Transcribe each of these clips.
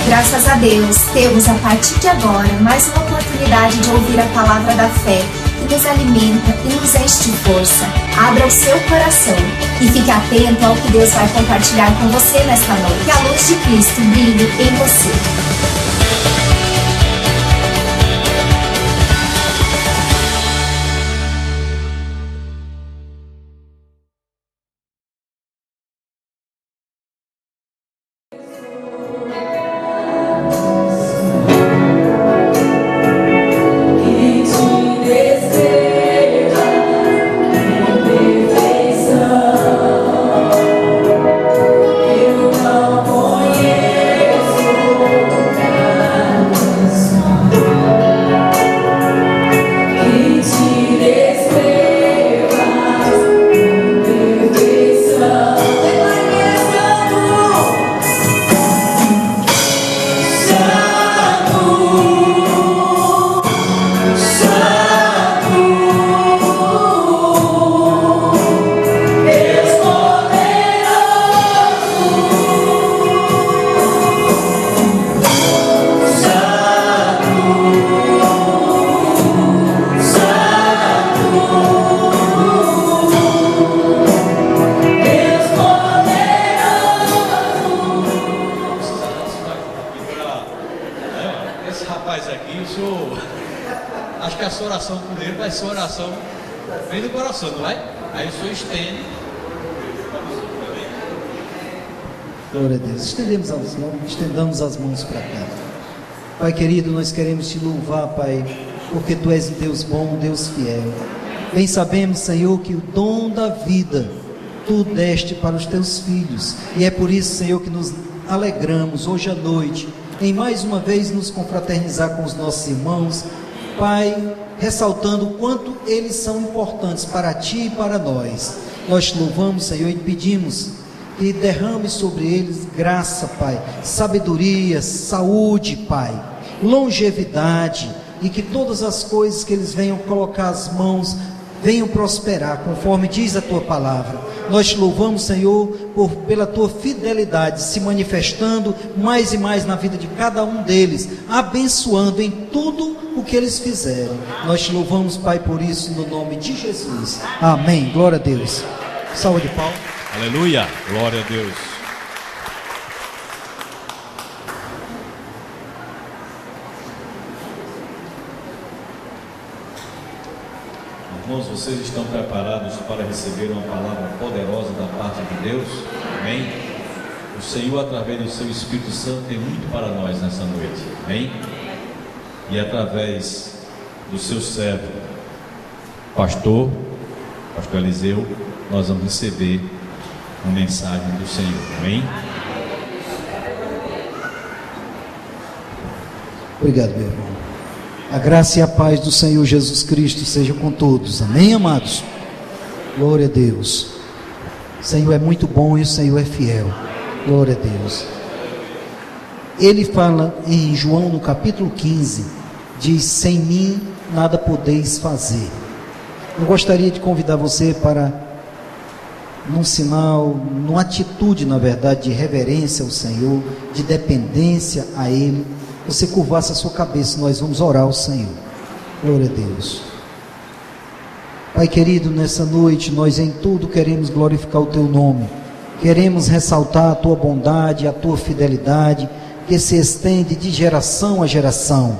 Graças a Deus, temos a partir de agora mais uma oportunidade de ouvir a palavra da fé, que nos alimenta e nos enche de força. Abra o seu coração e fique atento ao que Deus vai compartilhar com você nesta noite. Que a luz de Cristo brilhe em você. Glória a Deus. Estendamos as mãos para cá. Pai querido, nós queremos te louvar, Pai, porque tu és um Deus bom, um Deus fiel. Bem sabemos, Senhor, que o dom da vida tu deste para os teus filhos, e é por isso, Senhor, que nos alegramos hoje à noite em mais uma vez nos confraternizar com os nossos irmãos, Pai, ressaltando o quanto eles são importantes para ti e para nós. Nós te louvamos, Senhor, e pedimos que derrame sobre eles graça, Pai, sabedoria, saúde, Pai, longevidade, e que todas as coisas que eles venham colocar as mãos venham prosperar, conforme diz a tua palavra. Nós te louvamos, Senhor, pela tua fidelidade se manifestando mais e mais na vida de cada um deles, abençoando em tudo o que eles fizerem. Nós te louvamos, Pai, por isso, no nome de Jesus. Amém. Glória a Deus. Salva de palmas. Aleluia, glória a Deus. Irmãos, vocês estão preparados para receber uma palavra poderosa da parte de Deus? Amém? O Senhor, através do seu Espírito Santo, tem muito para nós nessa noite. Amém? E através do seu servo, pastor Eliseu, nós vamos receber uma mensagem do Senhor. Amém? Obrigado, meu irmão. A graça e a paz do Senhor Jesus Cristo seja com todos. Amém, amados? Glória a Deus. O Senhor é muito bom e o Senhor é fiel. Glória a Deus. Ele fala em João no capítulo 15, diz: sem mim nada podeis fazer. Eu gostaria de convidar você para, num sinal, numa atitude, na verdade, de reverência ao Senhor, de dependência a Ele, você curvasse a sua cabeça. Nós vamos orar ao Senhor. Glória a Deus. Pai querido, nessa noite nós em tudo queremos glorificar o teu nome, queremos ressaltar a tua bondade, a tua fidelidade, que se estende de geração a geração.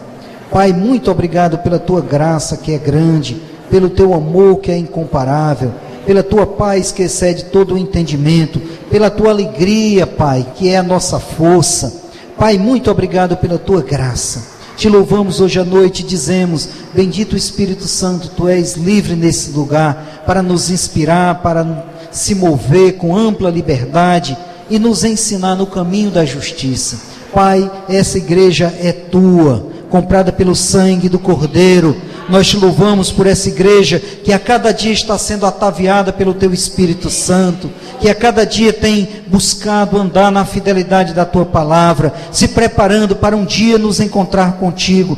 Pai, muito obrigado pela tua graça que é grande, pelo teu amor que é incomparável, pela tua paz que excede todo o entendimento, pela tua alegria, Pai, que é a nossa força. Pai, muito obrigado pela tua graça. Te louvamos hoje à noite e dizemos: bendito Espírito Santo, tu és livre nesse lugar para nos inspirar, para se mover com ampla liberdade e nos ensinar no caminho da justiça. Pai, essa igreja é tua, comprada pelo sangue do Cordeiro. Nós te louvamos por essa igreja que a cada dia está sendo ataviada pelo teu Espírito Santo, que a cada dia tem buscado andar na fidelidade da tua palavra, se preparando para um dia nos encontrar contigo.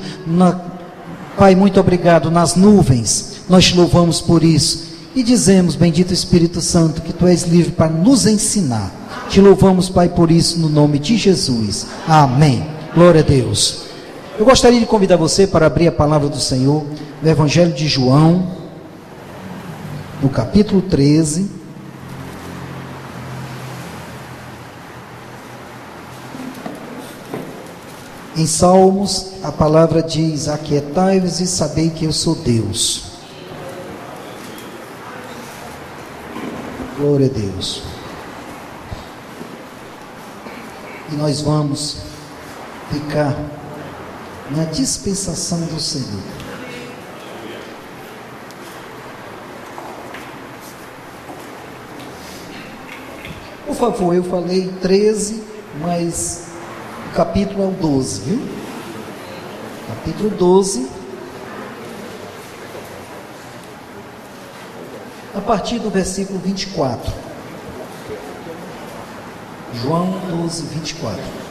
Pai, muito obrigado, nas nuvens. Nós te louvamos por isso e dizemos: bendito Espírito Santo, que tu és livre para nos ensinar. Te louvamos, Pai, por isso, no nome de Jesus. Amém. Glória a Deus. Eu gostaria de convidar você para abrir a palavra do Senhor no Evangelho de João, no capítulo 13. Em Salmos, a palavra diz: aquietai-vos e sabei que eu sou Deus. Glória a Deus. E nós vamos ficar na dispensação do Senhor. Por favor, eu falei 13, mas o capítulo é o 12, viu? Capítulo 12. A partir do versículo 24. João 12, 24.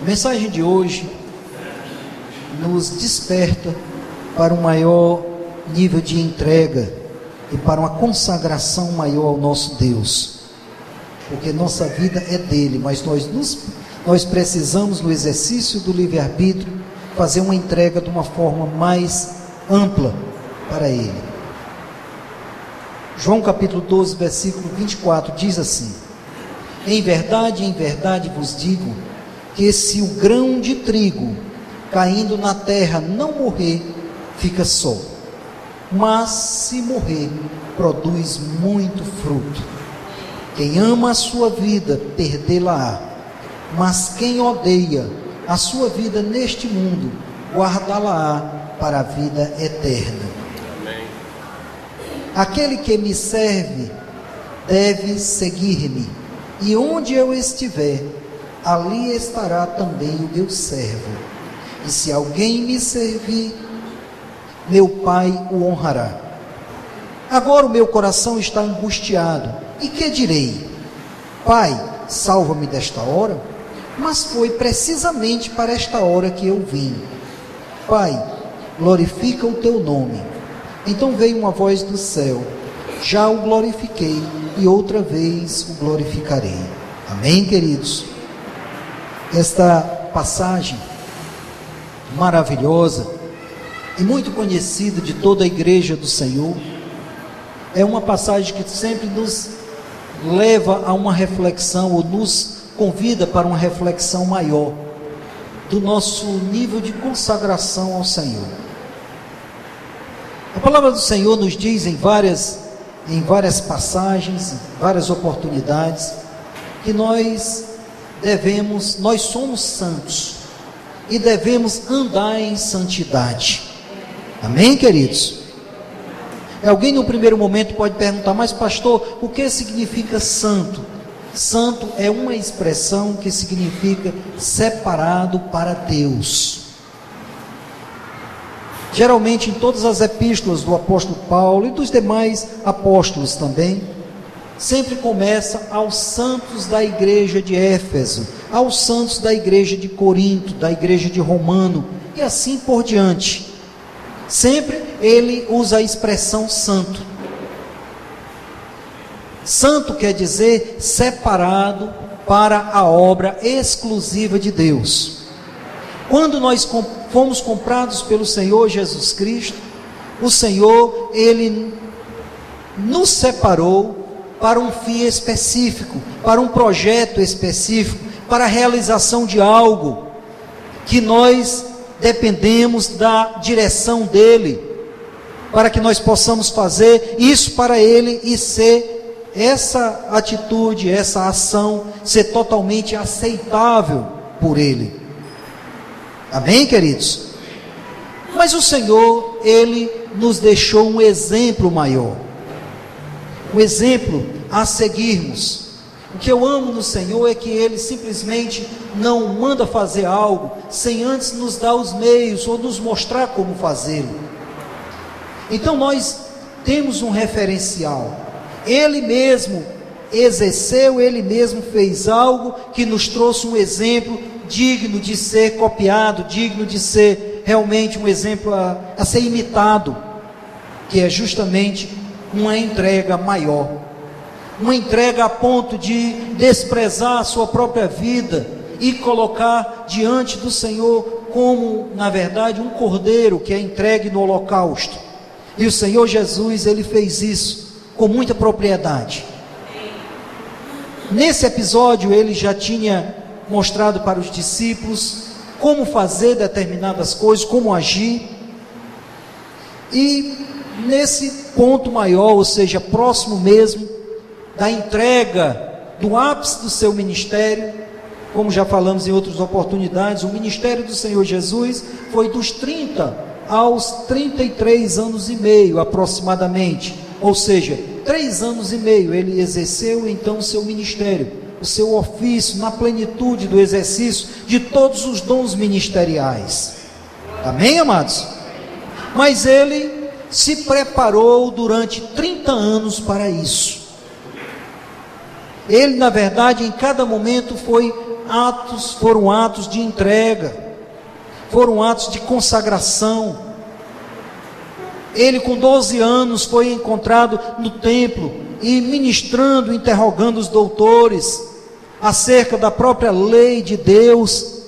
A mensagem de hoje nos desperta para um maior nível de entrega e para uma consagração maior ao nosso Deus, porque nossa vida é dele, mas nós precisamos, no exercício do livre-arbítrio, fazer uma entrega de uma forma mais ampla para ele. João capítulo 12, versículo 24 diz assim: em verdade vos digo, que se o grão de trigo caindo na terra não morrer, fica só, mas se morrer, produz muito fruto. Quem ama a sua vida, perdê-la-á, mas quem odeia a sua vida neste mundo, guardá-la-á para a vida eterna. Amém. Aquele que me serve deve seguir-me, e onde eu estiver, ali estará também o meu servo. E se alguém me servir, meu Pai o honrará. Agora o meu coração está angustiado, e que direi? Pai, salva-me desta hora. Mas foi precisamente para esta hora que eu vim. Pai, glorifica o teu nome. Então veio uma voz do céu: já o glorifiquei, e outra vez o glorificarei. Amém, queridos? Esta passagem maravilhosa e muito conhecida de toda a igreja do Senhor é uma passagem que sempre nos leva a uma reflexão, ou nos convida para uma reflexão maior do nosso nível de consagração ao Senhor. A palavra do Senhor nos diz em várias passagens, em várias oportunidades, que nós somos santos e devemos andar em santidade. Amém, queridos? Alguém no primeiro momento pode perguntar: mas pastor, o que significa santo? Santo é uma expressão que significa separado para Deus. Geralmente em todas as epístolas do apóstolo Paulo e dos demais apóstolos também, sempre começa aos santos da igreja de Éfeso, aos santos da igreja de Corinto, da igreja de Romano, e assim por diante. Sempre ele usa a expressão santo. Santo quer dizer separado para a obra exclusiva de Deus. Quando nós fomos comprados pelo Senhor Jesus Cristo, o Senhor, Ele nos separou para um fim específico, para um projeto específico, para a realização de algo que nós dependemos da direção dEle, para que nós possamos fazer isso para Ele e ser essa atitude, essa ação, ser totalmente aceitável por Ele. Amém, queridos? Mas o Senhor, Ele nos deixou um exemplo maior, um exemplo a seguirmos. O que eu amo no Senhor é que Ele simplesmente não manda fazer algo sem antes nos dar os meios ou nos mostrar como fazê-lo. Então nós temos um referencial. Ele mesmo exerceu, Ele mesmo fez algo que nos trouxe um exemplo digno de ser copiado, digno de ser realmente um exemplo a ser imitado, que é justamente uma entrega maior, uma entrega a ponto de desprezar a sua própria vida e colocar diante do Senhor como, na verdade, um cordeiro que é entregue no holocausto. E o Senhor Jesus, ele fez isso com muita propriedade. Nesse episódio, ele já tinha mostrado para os discípulos como fazer determinadas coisas, como agir. E nesse ponto maior, ou seja, próximo mesmo da entrega do ápice do seu ministério, como já falamos em outras oportunidades, o ministério do Senhor Jesus foi dos 30 aos 33 anos e meio aproximadamente, ou seja, 3 anos e meio ele exerceu então o seu ministério, o seu ofício, na plenitude do exercício de todos os dons ministeriais. Amém, amados? Mas ele se preparou durante 30 anos para isso. Ele, na verdade, em cada momento foram atos de entrega, foram atos de consagração. Ele, com 12 anos, foi encontrado no templo e ministrando, interrogando os doutores acerca da própria lei de Deus.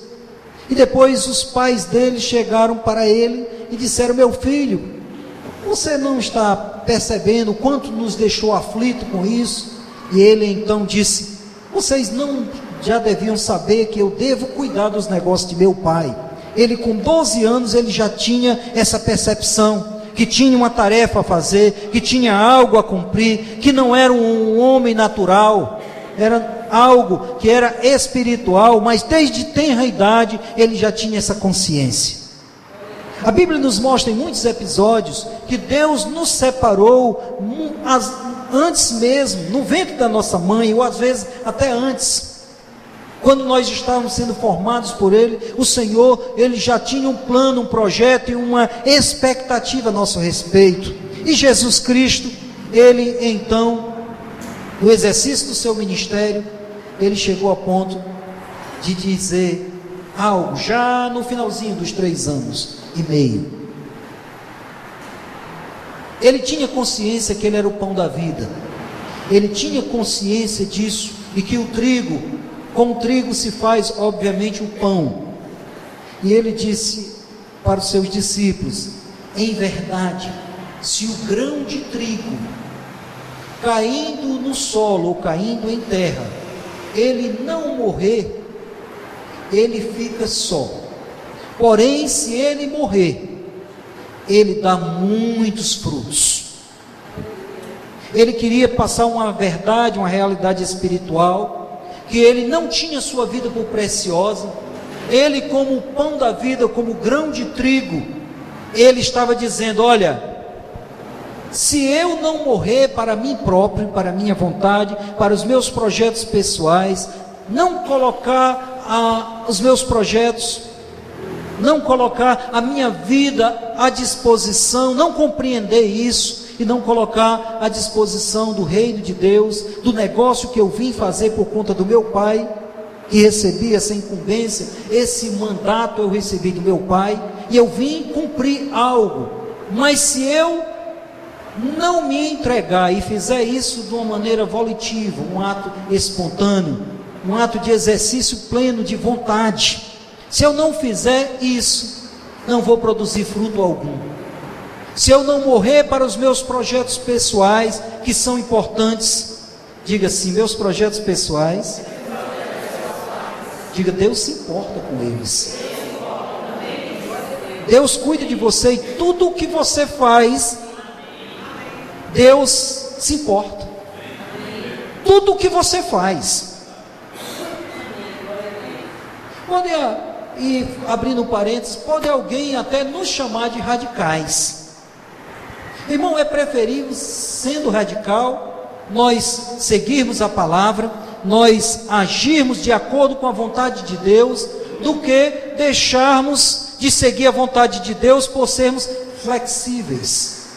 E depois os pais dele chegaram para ele e disseram: meu filho, você não está percebendo o quanto nos deixou aflito com isso? E ele então disse: vocês não já deviam saber que eu devo cuidar dos negócios de meu pai? Ele, com 12 anos, ele já tinha essa percepção, que tinha uma tarefa a fazer, que tinha algo a cumprir, que não era um homem natural, era algo que era espiritual, mas desde tenra idade ele já tinha essa consciência. A Bíblia nos mostra em muitos episódios que Deus nos separou antes mesmo, no ventre da nossa mãe, ou às vezes até antes. Quando nós estávamos sendo formados por Ele, o Senhor, Ele já tinha um plano, um projeto e uma expectativa a nosso respeito. E Jesus Cristo, Ele então, no exercício do seu ministério, Ele chegou a ponto de dizer algo, já no finalzinho dos 3 anos e meio. Ele tinha consciência que Ele era o pão da vida. Ele tinha consciência disso, e que o trigo, com o trigo se faz, obviamente, o pão. E ele disse para os seus discípulos: em verdade, se o grão de trigo caindo no solo ou caindo em terra, ele não morrer, ele fica só. Porém, se ele morrer, ele dá muitos frutos. Ele queria passar uma verdade, uma realidade espiritual, que ele não tinha sua vida por preciosa. Ele, como o pão da vida, como o grão de trigo, ele estava dizendo: olha, se eu não morrer para mim próprio, para a minha vontade, para os meus projetos pessoais, não colocar os meus projetos, não colocar a minha vida à disposição, não compreender isso, e não colocar à disposição do reino de Deus, do negócio que eu vim fazer por conta do meu pai, que recebi essa incumbência, esse mandato eu recebi do meu pai, e eu vim cumprir algo. Mas se eu não me entregar e fizer isso de uma maneira volitiva, um ato espontâneo, um ato de exercício pleno de vontade, se eu não fizer isso, não vou produzir fruto algum. Se eu não morrer para os meus projetos pessoais, que são importantes, diga assim: meus projetos pessoais, diga, Deus se importa com eles. Deus cuida de você, e tudo o que você faz, Deus se importa. Tudo o que você faz. E abrindo parênteses, pode alguém até nos chamar de radicais. Irmão, é preferível, sendo radical, nós seguirmos a palavra, nós agirmos de acordo com a vontade de Deus, do que deixarmos de seguir a vontade de Deus por sermos flexíveis.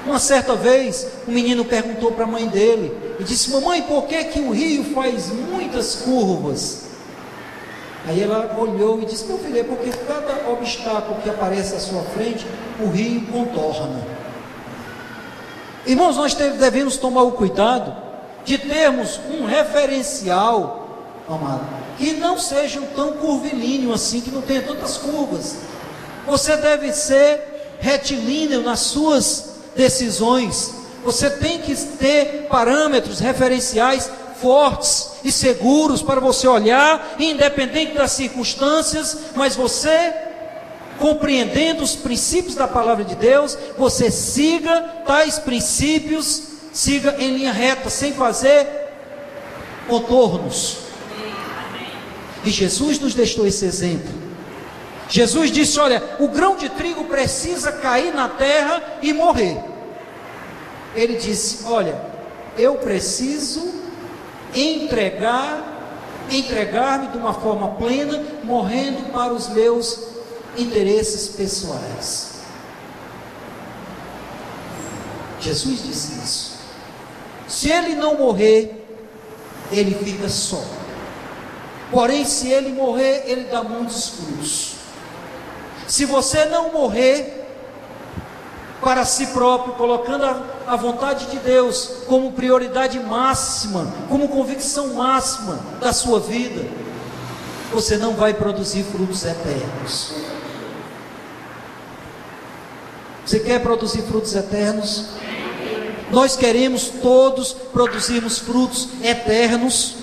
Uma certa vez, um menino perguntou para a mãe dele, e disse: mamãe, por que o rio faz muitas curvas? Aí ela olhou e disse: meu filho, é porque cada obstáculo que aparece à sua frente, o rio contorna. Irmãos, nós devemos tomar o cuidado de termos um referencial, amado, que não seja tão curvilíneo assim, que não tenha tantas curvas. Você deve ser retilíneo nas suas decisões. Você tem que ter parâmetros referenciais fortes e seguros para você olhar, independente das circunstâncias, mas você, compreendendo os princípios da palavra de Deus, você siga tais princípios, siga em linha reta, sem fazer contornos. E Jesus nos deixou esse exemplo. Jesus disse: olha, o grão de trigo precisa cair na terra e morrer. Ele disse: olha, eu preciso entregar-me de uma forma plena, morrendo para os meus interesses pessoais. Jesus disse isso. Se ele não morrer, ele fica só. Porém, se ele morrer, ele dá muitos frutos. Se você não morrer para si próprio, colocando a vontade de Deus como prioridade máxima, como convicção máxima da sua vida, você não vai produzir frutos eternos. Você quer produzir frutos eternos? Nós queremos todos produzirmos frutos eternos.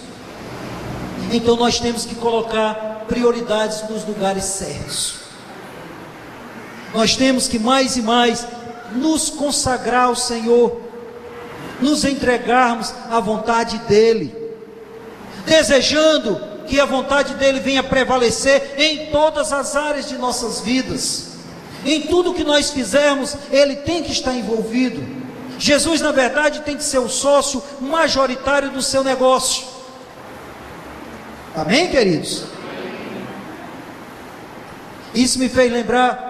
Então nós temos que colocar prioridades nos lugares certos. Nós temos que mais e mais nos consagrar ao Senhor, nos entregarmos à vontade dEle, desejando que a vontade dEle venha prevalecer em todas as áreas de nossas vidas. Em tudo que nós fizermos, Ele tem que estar envolvido. Jesus, na verdade, tem que ser o sócio majoritário do seu negócio. Amém, queridos? Isso me fez lembrar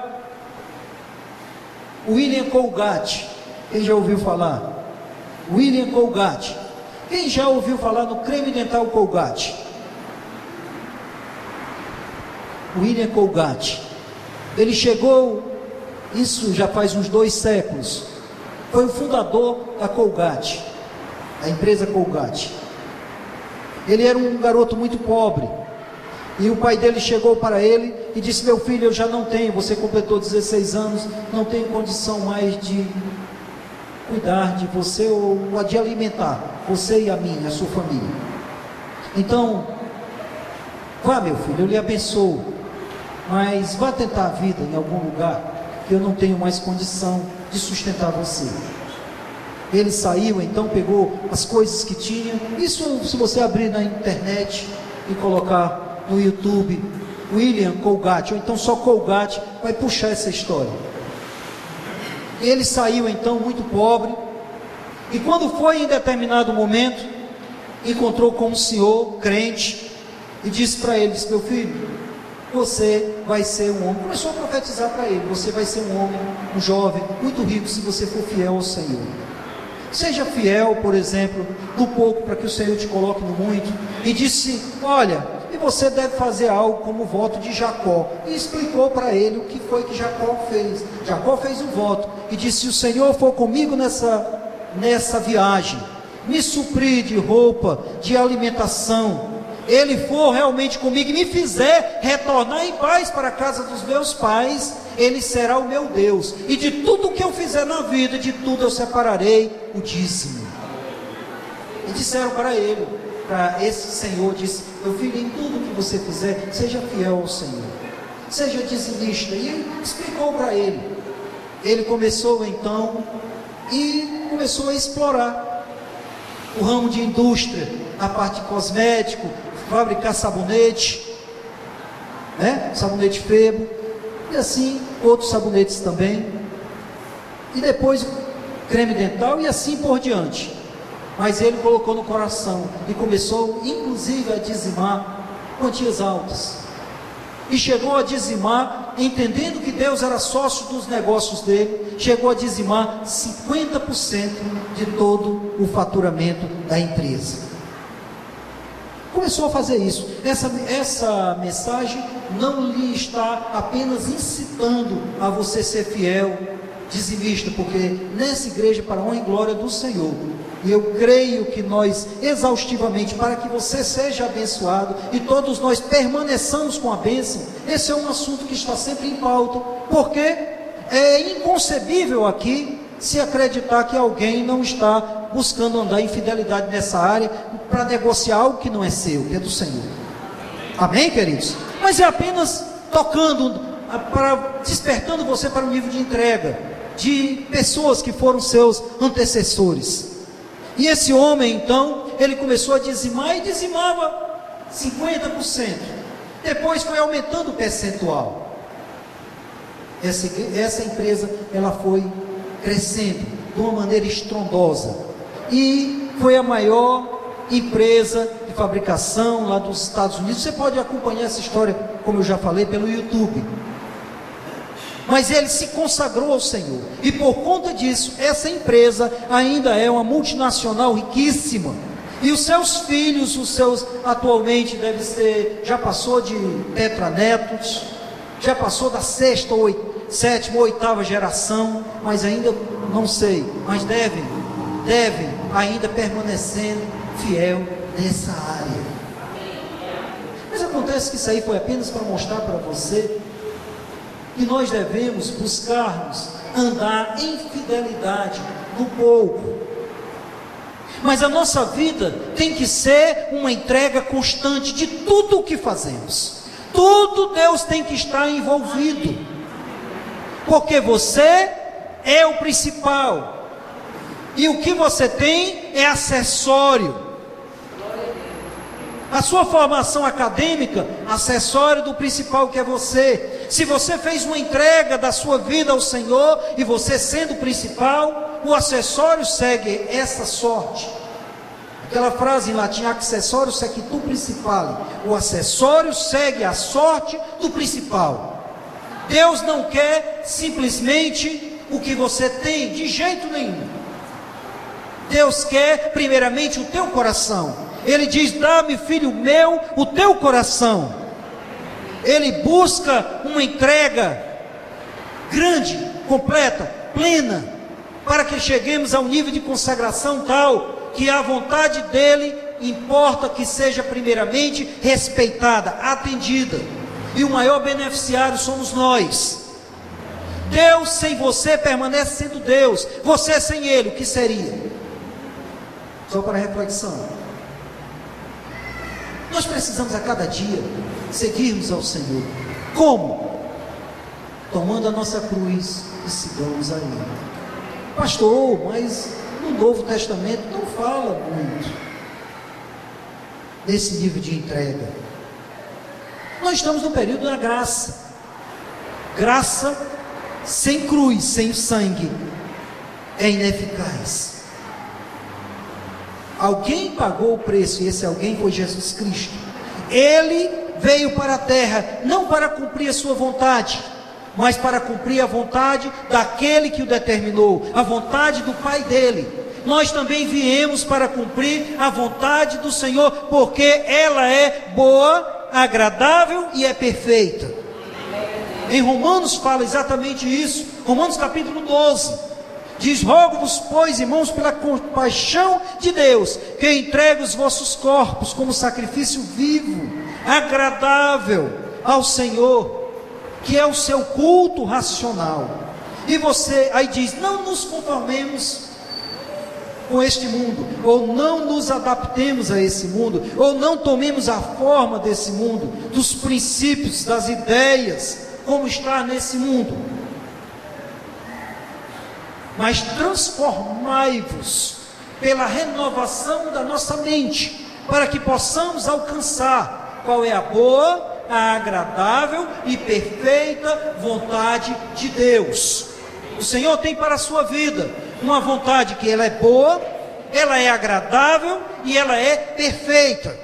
William Colgate. Quem já ouviu falar? William Colgate. Quem já ouviu falar no creme dental Colgate? William Colgate. Ele chegou, isso já faz uns 2 séculos, foi o fundador da Colgate, a empresa Colgate. Ele era um garoto muito pobre, e o pai dele chegou para ele e disse: meu filho, eu já não tenho, você completou 16 anos, não tenho condição mais de cuidar de você ou de alimentar você e a minha, a sua família. Então, vá, meu filho, eu lhe abençoo, mas vá tentar a vida em algum lugar, que eu não tenho mais condição de sustentar você. Ele saiu, então pegou as coisas que tinha. Isso, se você abrir na internet e colocar no YouTube William Colgate, ou então só Colgate, vai puxar essa história. Ele saiu então muito pobre, e quando foi em determinado momento, encontrou com um senhor crente, e disse para ele, disse: meu filho, você vai ser um homem. Começou a profetizar para ele: você vai ser um homem, um jovem, muito rico, se você for fiel ao Senhor. Seja fiel, por exemplo, no pouco, para que o Senhor te coloque no muito. E disse: olha, e você deve fazer algo como o voto de Jacó. E explicou para ele o que foi que Jacó fez. Jacó fez um voto e disse: se o Senhor for comigo nessa viagem, me suprir de roupa, de alimentação, Ele for realmente comigo e me fizer retornar em paz para a casa dos meus pais, Ele será o meu Deus, e de tudo que eu fizer na vida, de tudo eu separarei o dízimo. E disseram para ele, para esse senhor, disse: meu filho, em tudo que você fizer, seja fiel ao Senhor, seja dizimista. E ele explicou para ele. Ele começou então e começou a explorar o ramo de indústria, a parte cosmético, fabricar sabonete, né? Sabonete Febo, e assim outros sabonetes também, e depois creme dental, e assim por diante. Mas ele colocou no coração e começou inclusive a dizimar quantias altas, e chegou a dizimar, entendendo que Deus era sócio dos negócios dele, chegou a dizimar 50% de todo o faturamento da empresa. Começou a fazer isso. Essa mensagem não lhe está apenas incitando a você ser fiel, dizimista, porque nessa igreja, para a honra e glória do Senhor, e eu creio que nós, exaustivamente, para que você seja abençoado, e todos nós permaneçamos com a bênção, esse é um assunto que está sempre em pauta, porque é inconcebível aqui, se acreditar que alguém não está buscando andar em fidelidade nessa área, para negociar algo que não é seu, que é do Senhor. Amém, queridos? Mas é apenas tocando, despertando você para um nível de entrega, de pessoas que foram seus antecessores. E esse homem, então, ele começou a dizimar e dizimava 50%. Depois foi aumentando o percentual. Essa empresa, ela foi crescendo de uma maneira estrondosa. E foi a maior empresa de fabricação lá dos Estados Unidos. Você pode acompanhar essa história, como eu já falei, pelo YouTube. Mas ele se consagrou ao Senhor, e por conta disso, essa empresa ainda é uma multinacional riquíssima, e os seus filhos, atualmente deve ser, já passou de tetranetos, já passou da sétima ou oitava geração, mas ainda não sei, mas devem ainda permanecendo fiel nessa área. Mas acontece que isso aí foi apenas para mostrar para você que nós devemos buscarmos andar em fidelidade no pouco, mas a nossa vida tem que ser uma entrega constante de tudo o que fazemos. Tudo Deus tem que estar envolvido, porque você é o principal, e o que você tem é acessório. A sua formação acadêmica, acessório do principal que é você. Se você fez uma entrega da sua vida ao Senhor, e você sendo o principal, o acessório segue essa sorte. Aquela frase em latim, accessorio sequitur principale. O acessório segue a sorte do principal. Deus não quer simplesmente o que você tem, de jeito nenhum. Deus quer primeiramente o teu coração. Ele diz: dá-me, filho meu, o teu coração. Ele busca uma entrega grande, completa, plena, para que cheguemos ao nível de consagração tal, que a vontade dele importa que seja primeiramente respeitada, atendida, e o maior beneficiário somos nós. Deus sem você permanece sendo Deus, você sem Ele, o que seria? Só para reflexão. Nós precisamos a cada dia seguirmos ao Senhor. Como? Tomando a nossa cruz e sigamos a Ele. Pastor, mas no Novo Testamento não fala muito desse nível de entrega. Nós estamos no período da graça. Graça sem cruz, sem sangue, é ineficaz. Alguém pagou o preço, e esse alguém foi Jesus Cristo. Ele veio para a terra, não para cumprir a sua vontade, mas para cumprir a vontade daquele que o determinou, a vontade do Pai dele. Nós também viemos para cumprir a vontade do Senhor, porque ela é boa, agradável e é perfeita. Em Romanos fala exatamente isso. Romanos capítulo 12 diz: rogo-vos, pois, irmãos, pela compaixão de Deus, que entregue os vossos corpos como sacrifício vivo, agradável ao Senhor, que é o seu culto racional. E você, aí diz: não nos conformemos com este mundo, ou não nos adaptemos a esse mundo, ou não tomemos a forma desse mundo, dos princípios, das ideias, como está nesse mundo. Mas transformai-vos pela renovação da nossa mente, para que possamos alcançar qual é a boa, a agradável e perfeita vontade de Deus. O Senhor tem para a sua vida uma vontade que ela é boa, ela é agradável e ela é perfeita.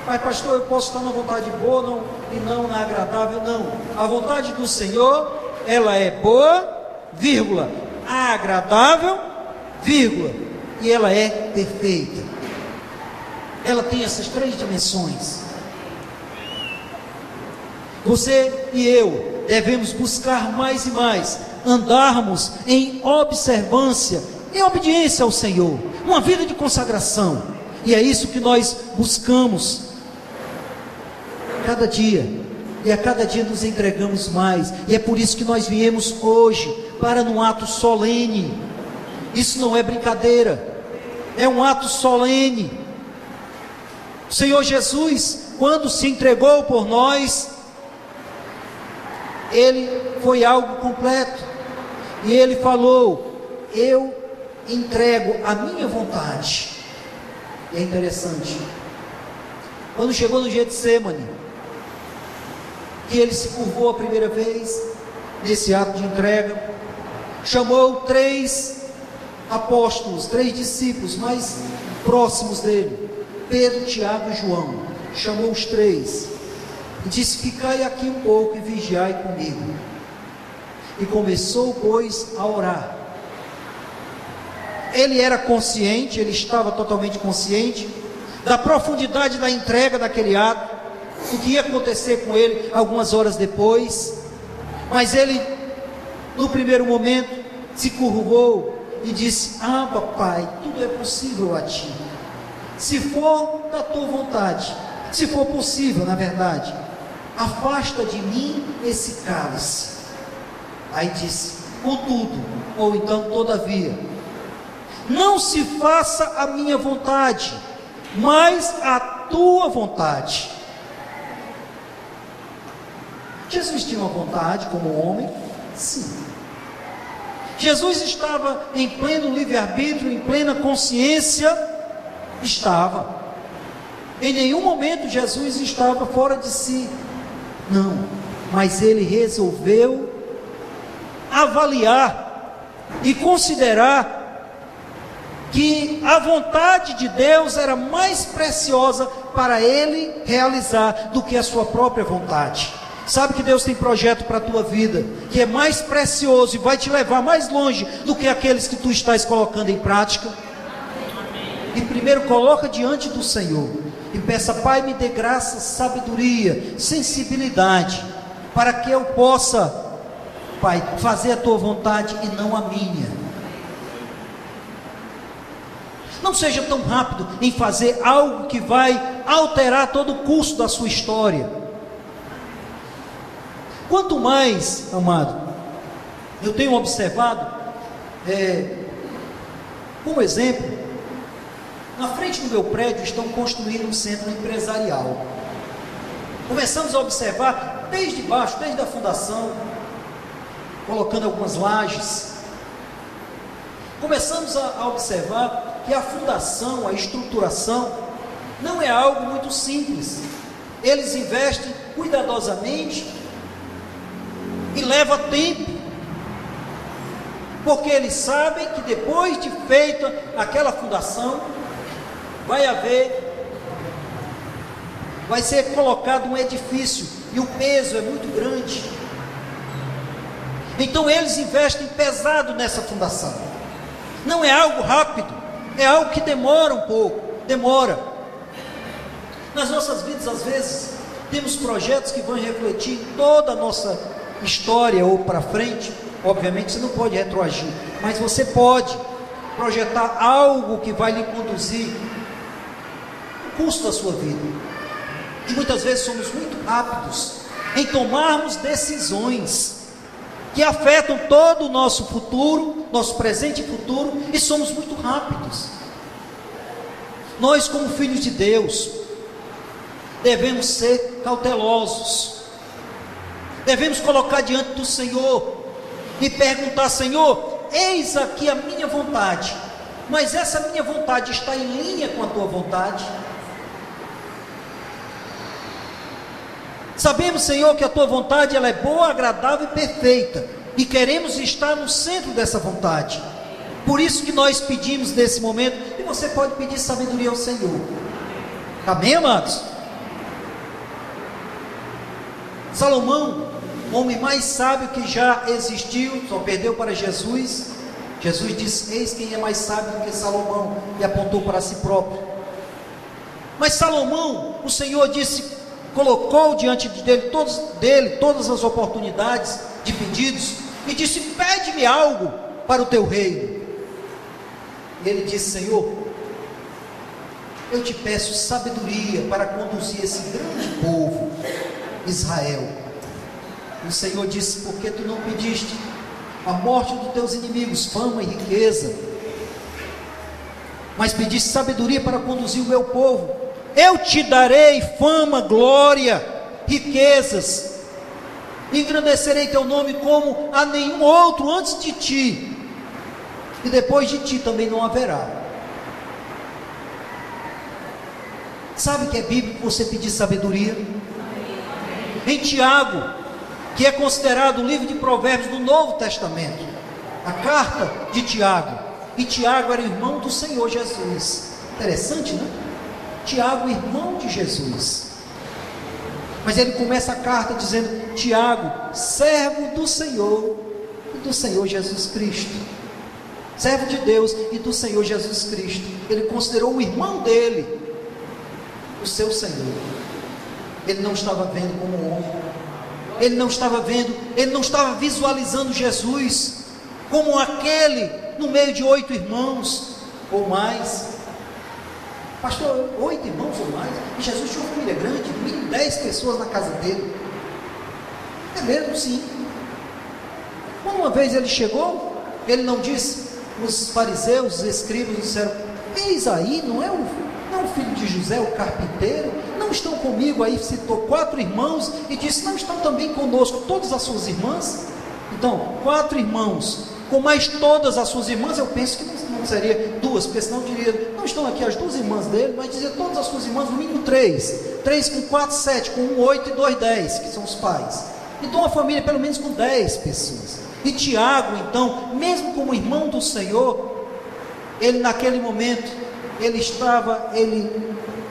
Mas pastor, eu posso estar na vontade boa e não na agradável? Não. A vontade do Senhor, ela é boa, vírgula, agradável, vírgula, e ela é perfeita. Ela tem essas três dimensões. Você e eu devemos buscar mais e mais, andarmos em observância, em obediência ao Senhor, uma vida de consagração, e é isso que nós buscamos, cada dia, e a cada dia nos entregamos mais, e é por isso que nós viemos hoje, para num ato solene, isso não é brincadeira, é um ato solene. O Senhor Jesus, quando se entregou por nós, Ele foi algo completo, e Ele falou: eu entrego a minha vontade. E é interessante, quando chegou no Getsêmani, que Ele se curvou a primeira vez, nesse ato de entrega, chamou 3 apóstolos, 3 discípulos mais próximos dele, Pedro, Tiago e João, chamou os 3, e disse: ficai aqui um pouco e vigiai comigo. E começou, pois, a orar. Ele era consciente, ele estava totalmente consciente da profundidade da entrega daquele ato, o que ia acontecer com ele algumas horas depois, mas ele, no primeiro momento, se curvou e disse: Abba, Pai, tudo é possível a Ti, se for da Tua vontade, se for possível, na verdade, afasta de mim esse cálice. Aí disse: contudo, ou então todavia, não se faça a minha vontade, mas a Tua vontade. Jesus tinha uma vontade como homem? Sim. Jesus estava em pleno livre-arbítrio, em plena consciência? Estava. Em nenhum momento Jesus estava fora de si. Não. Mas ele resolveu avaliar e considerar que a vontade de Deus era mais preciosa para ele realizar do que a sua própria vontade. Sabe que Deus tem projeto para a tua vida, que é mais precioso e vai te levar mais longe do que aqueles que tu estás colocando em prática? E primeiro coloca diante do Senhor e peça: Pai, me dê graça, sabedoria, sensibilidade, para que eu possa, Pai, fazer a tua vontade e não a minha. Não seja tão rápido em fazer algo que vai alterar todo o curso da sua história. Quanto mais, amado, eu tenho observado, como exemplo, na frente do meu prédio estão construindo um centro empresarial. Começamos a observar desde baixo, desde a fundação, colocando algumas lajes. Começamos a observar que a fundação, a estruturação, não é algo muito simples. Eles investem cuidadosamente e leva tempo, porque eles sabem que depois de feita aquela fundação, vai ser colocado um edifício, e o peso é muito grande. Então eles investem pesado nessa fundação. Não é algo rápido, é algo que demora um pouco, demora. Nas nossas vidas, às vezes, temos projetos que vão refletir toda a nossa história ou para frente. Obviamente você não pode retroagir, mas você pode projetar algo que vai lhe conduzir o curso da sua vida. E muitas vezes somos muito rápidos em tomarmos decisões que afetam todo o nosso futuro, nosso presente e futuro, e somos muito rápidos. Nós, como filhos de Deus, devemos ser cautelosos, devemos colocar diante do Senhor e perguntar: Senhor, eis aqui a minha vontade, mas essa minha vontade está em linha com a tua vontade? Sabemos, Senhor, que a tua vontade ela é boa, agradável e perfeita, e queremos estar no centro dessa vontade. Por isso que nós pedimos nesse momento, e você pode pedir sabedoria ao Senhor. Amém, amados? Salomão, o homem mais sábio que já existiu, só perdeu para Jesus. Jesus disse: eis quem é mais sábio do que Salomão, e apontou para si próprio. Mas Salomão, o Senhor disse: colocou diante dele todas as oportunidades de pedidos, e disse: pede-me algo para o teu reino. E ele disse: Senhor, eu te peço sabedoria para conduzir esse grande povo, Israel. E o Senhor disse: por que tu não pediste a morte dos teus inimigos, fama e riqueza, mas pediste sabedoria para conduzir o meu povo? Eu te darei fama, glória, riquezas, engrandecerei teu nome como a nenhum outro antes de ti, e depois de ti também não haverá. Sabe que é bíblico você pedir sabedoria? Em Tiago, que é considerado o livro de Provérbios do Novo Testamento, a carta de Tiago, e Tiago era irmão do Senhor Jesus. Interessante, né? Tiago, irmão de Jesus. Mas ele começa a carta dizendo: Tiago, servo do Senhor e do Senhor Jesus Cristo. Servo de Deus e do Senhor Jesus Cristo. Ele considerou o irmão dele o seu Senhor. Ele não estava vendo como um homem, ele não estava vendo, ele não estava visualizando Jesus como aquele no meio de 8 irmãos ou mais. Pastor, 8 irmãos ou mais? E Jesus tinha uma família grande, no mínimo 10 pessoas na casa dele. É mesmo, sim. Quando uma vez ele chegou, ele não disse, os fariseus, os escribas disseram: eis aí, não é o filho de José, o carpinteiro? Não estão comigo? Aí citou 4 irmãos e disse: não estão também conosco todas as suas irmãs? Então, 4 irmãos, com mais todas as suas irmãs, eu penso que não seria 2, porque senão diria: não estão aqui as 2 irmãs dele, mas dizia todas as suas irmãs, no mínimo 3. 3 com 4, 7, com 1, 8 e 2, 10, que são os pais. Então, uma família pelo menos com 10 pessoas. E Tiago, então, mesmo como irmão do Senhor, ele naquele momento, ele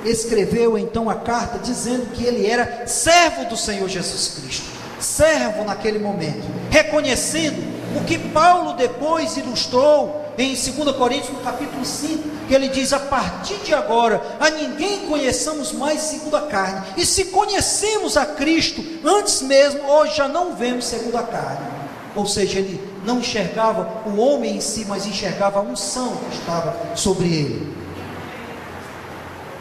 escreveu então a carta dizendo que ele era servo do Senhor Jesus Cristo, servo naquele momento, reconhecendo o que Paulo depois ilustrou em 2 Coríntios, no capítulo 5, que ele diz: a partir de agora, a ninguém conheçamos mais segundo a carne, e se conhecemos a Cristo antes mesmo, hoje já não vemos segundo a carne. Ou seja, ele não enxergava o homem em si, mas enxergava a unção que estava sobre ele.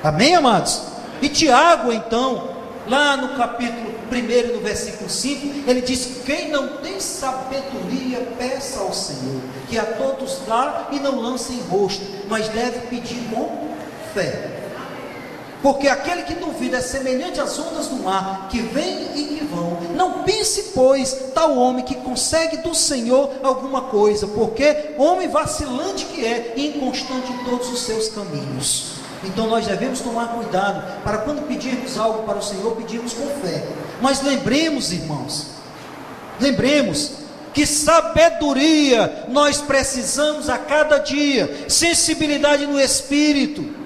Amém, amados? E Tiago, então, lá no capítulo 1, no versículo 5, ele diz: quem não tem sabedoria, peça ao Senhor, que a todos dá e não lança em rosto, mas deve pedir com fé. Porque aquele que duvida é semelhante às ondas do mar, que vêm e que vão. Não pense, pois, tal homem que consegue do Senhor alguma coisa, porque homem vacilante que é, e inconstante em todos os seus caminhos. Então nós devemos tomar cuidado, para quando pedirmos algo para o Senhor, pedirmos com fé. Mas lembremos, irmãos, que sabedoria nós precisamos a cada dia, sensibilidade no Espírito,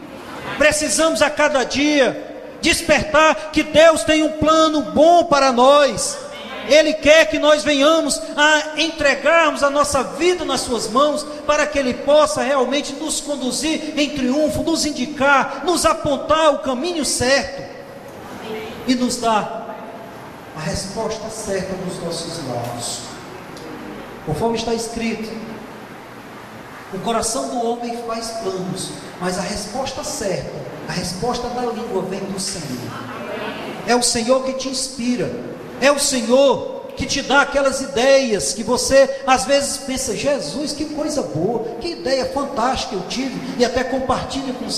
precisamos a cada dia despertar que Deus tem um plano bom para nós. Ele quer que nós venhamos a entregarmos a nossa vida nas suas mãos, para que Ele possa realmente nos conduzir em triunfo, nos indicar, nos apontar o caminho certo e nos dar a resposta certa nos nossos lábios. Conforme está escrito, o coração do homem faz planos, mas a resposta certa, a resposta da língua vem do Senhor. É o Senhor que te inspira, é o Senhor que te dá aquelas ideias que você às vezes pensa: Jesus, que coisa boa, que ideia fantástica eu tive, e até compartilha com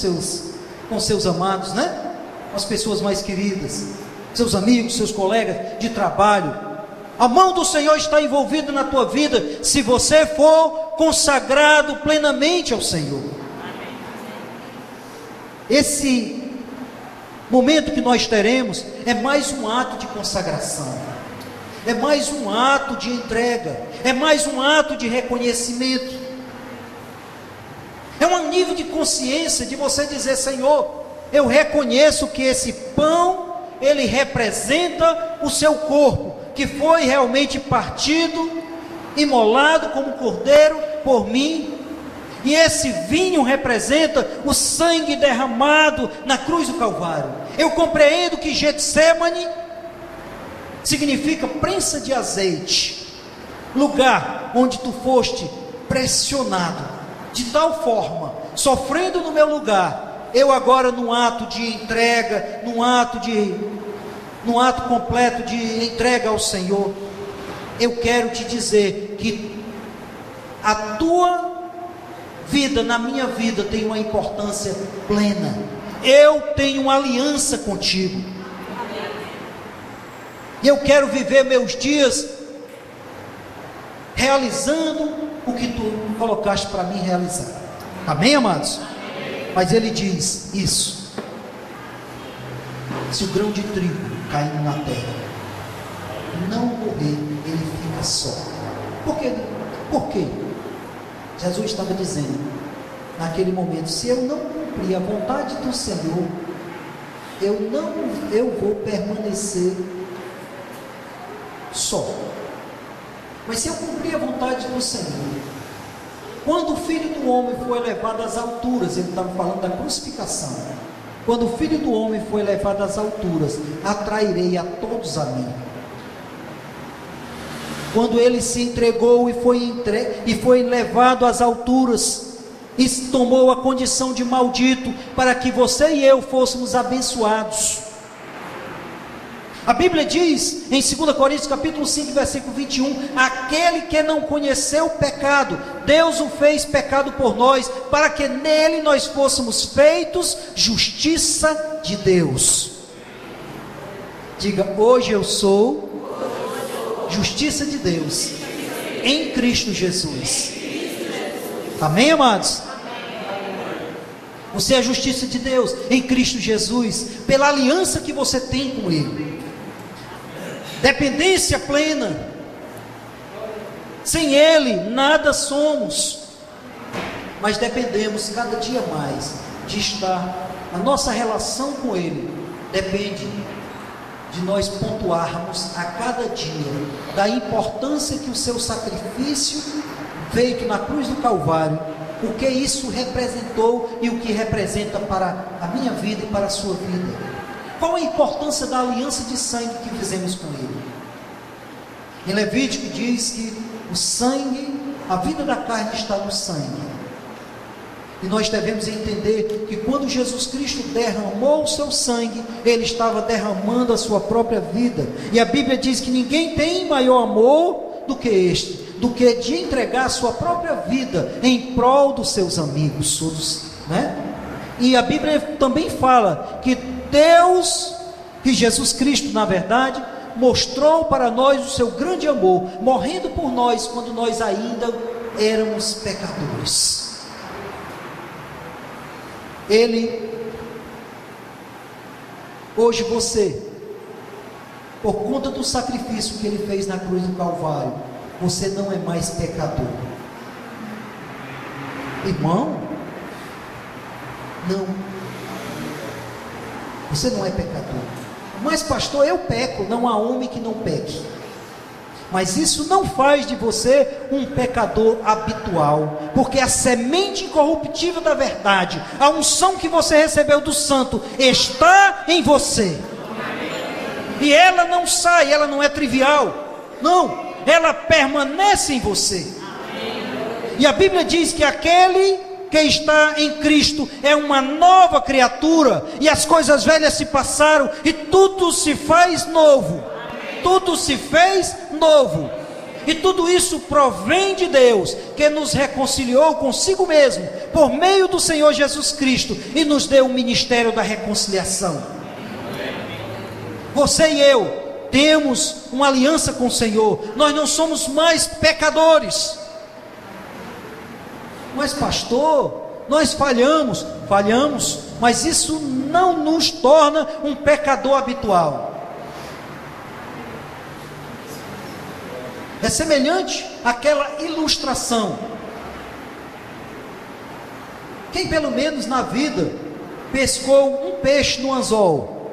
seus amados, né? Com as pessoas mais queridas, seus amigos, seus colegas de trabalho. A mão do Senhor está envolvida na tua vida, se você for consagrado plenamente ao Senhor. Esse momento que nós teremos é mais um ato de consagração, é mais um ato de entrega, é mais um ato de reconhecimento, é um nível de consciência de você dizer: Senhor, eu reconheço que esse pão, ele representa o seu corpo, que foi realmente partido, imolado como cordeiro por mim. E esse vinho representa o sangue derramado na cruz do Calvário. Eu compreendo que Getsemane significa prensa de azeite, lugar onde tu foste pressionado, de tal forma, sofrendo no meu lugar, eu agora num ato de entrega, num ato completo de entrega ao Senhor, eu quero te dizer que a tua vida na minha vida tem uma importância plena. Eu tenho uma aliança contigo. E eu quero viver meus dias realizando o que tu colocaste para mim realizar. Amém, amados? Amém. Mas ele diz isso: se o grão de trigo caindo na terra não morrer, ele fica só. Por quê? Por quê? Jesus estava dizendo naquele momento: se eu não cumprir a vontade do Senhor, eu vou permanecer só. Mas se eu cumprir a vontade do Senhor, quando o Filho do Homem foi levado às alturas, ele estava falando da crucificação, quando o Filho do Homem foi levado às alturas, atrairei a todos a mim. Quando ele se entregou e foi levado às alturas, e tomou a condição de maldito, para que você e eu fôssemos abençoados. A Bíblia diz em 2 Coríntios capítulo 5, versículo 21, aquele que não conheceu o pecado, Deus o fez pecado por nós, para que nele nós fôssemos feitos justiça de Deus. Diga: hoje eu sou justiça de Deus em Cristo Jesus. Amém, amados? Você é a justiça de Deus em Cristo Jesus, pela aliança que você tem com Ele. Dependência plena. Sem Ele nada somos, mas dependemos cada dia mais de estar. A nossa relação com Ele depende de nós pontuarmos a cada dia da importância que o seu sacrifício feito na cruz do Calvário, o que isso representou e o que representa para a minha vida e para a sua vida. Qual a importância da aliança de sangue que fizemos com Ele? Em Levítico diz que o sangue, a vida da carne está no sangue. E nós devemos entender que quando Jesus Cristo derramou o seu sangue, Ele estava derramando a sua própria vida. E a Bíblia diz que ninguém tem maior amor do que este, do que de entregar a sua própria vida em prol dos seus amigos, todos, né? E a Bíblia também fala que Deus, que Jesus Cristo, na verdade, mostrou para nós o seu grande amor, morrendo por nós quando nós ainda éramos pecadores. Hoje você, por conta do sacrifício que Ele fez na cruz do Calvário, você não é mais pecador. Irmão, não. Você não é pecador. Mas pastor, eu peco. Não há homem que não peque. Mas isso não faz de você um pecador habitual, porque a semente incorruptível da verdade, a unção que você recebeu do Santo, está em você. E ela não sai, ela não é trivial. Não, ela permanece em você. E a Bíblia diz que aquele que está em Cristo é uma nova criatura, e as coisas velhas se passaram e tudo se faz novo. Tudo se fez novo. E tudo isso provém de Deus, que nos reconciliou consigo mesmo por meio do Senhor Jesus Cristo e nos deu o ministério da reconciliação. Você e eu temos uma aliança com o Senhor. Nós não somos mais pecadores. Mas pastor, nós falhamos, mas isso não nos torna um pecador habitual. É semelhante àquela ilustração. Quem pelo menos na vida pescou um peixe no anzol?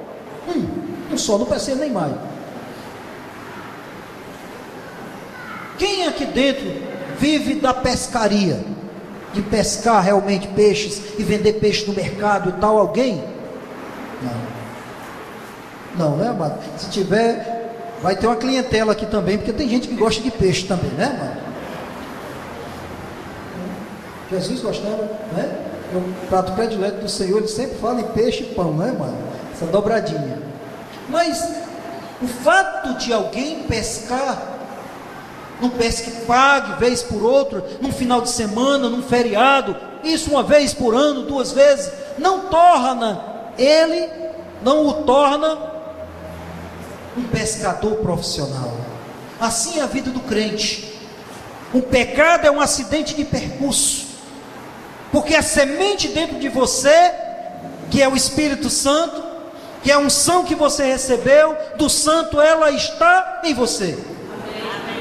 Um só, não precisa nem mais. Quem aqui dentro vive da pescaria? de pescar realmente peixes e vender peixe no mercado e tal? Alguém? Não, né, amado? Se tiver, vai ter uma clientela aqui também, porque tem gente que gosta de peixe também, né, amado? Jesus gostava, né? O prato predileto do Senhor, ele sempre fala em peixe e pão, né, mano? Essa dobradinha. Mas o fato de alguém pescar, num pesque pague, vez por outra, num final de semana, num feriado, isso uma vez por ano, 2 vezes, não o torna um pescador profissional. Assim é a vida do crente. O pecado é um acidente de percurso, porque a semente dentro de você, que é o Espírito Santo, que é a unção que você recebeu do Santo, ela está em você.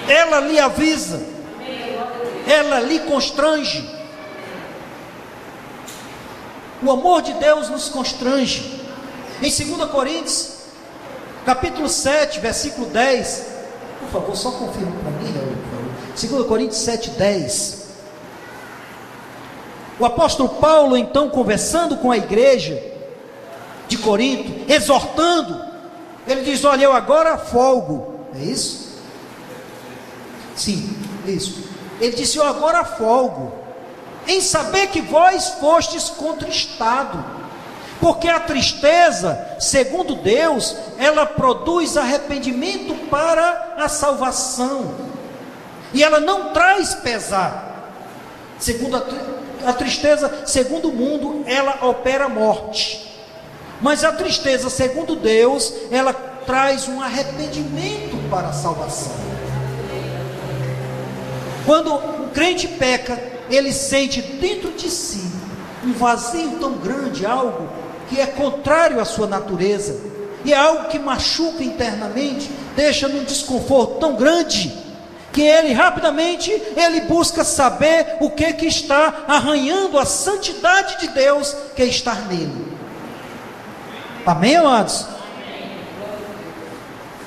Ela lhe avisa, ela lhe constrange. O amor de Deus nos constrange. Em 2 Coríntios, capítulo 7, versículo 10, por favor, só confirma para mim, por favor. 2 Coríntios 7, 10. O apóstolo Paulo, então, conversando com a igreja de Corinto, exortando, ele diz: olha, eu agora folgo. É isso? Sim, isso. Ele disse: eu agora folgo, em saber que vós fostes contristados, porque a tristeza, segundo Deus, ela produz arrependimento para a salvação, e ela não traz pesar. Segundo a tristeza, segundo o mundo, ela opera morte, mas a tristeza, segundo Deus, ela traz um arrependimento para a salvação. Quando o crente peca, ele sente dentro de si um vazio tão grande, algo que é contrário à sua natureza, e é algo que machuca internamente, deixa num desconforto tão grande, que ele rapidamente, ele busca saber o que está arranhando a santidade de Deus que está nele. Amém, amados?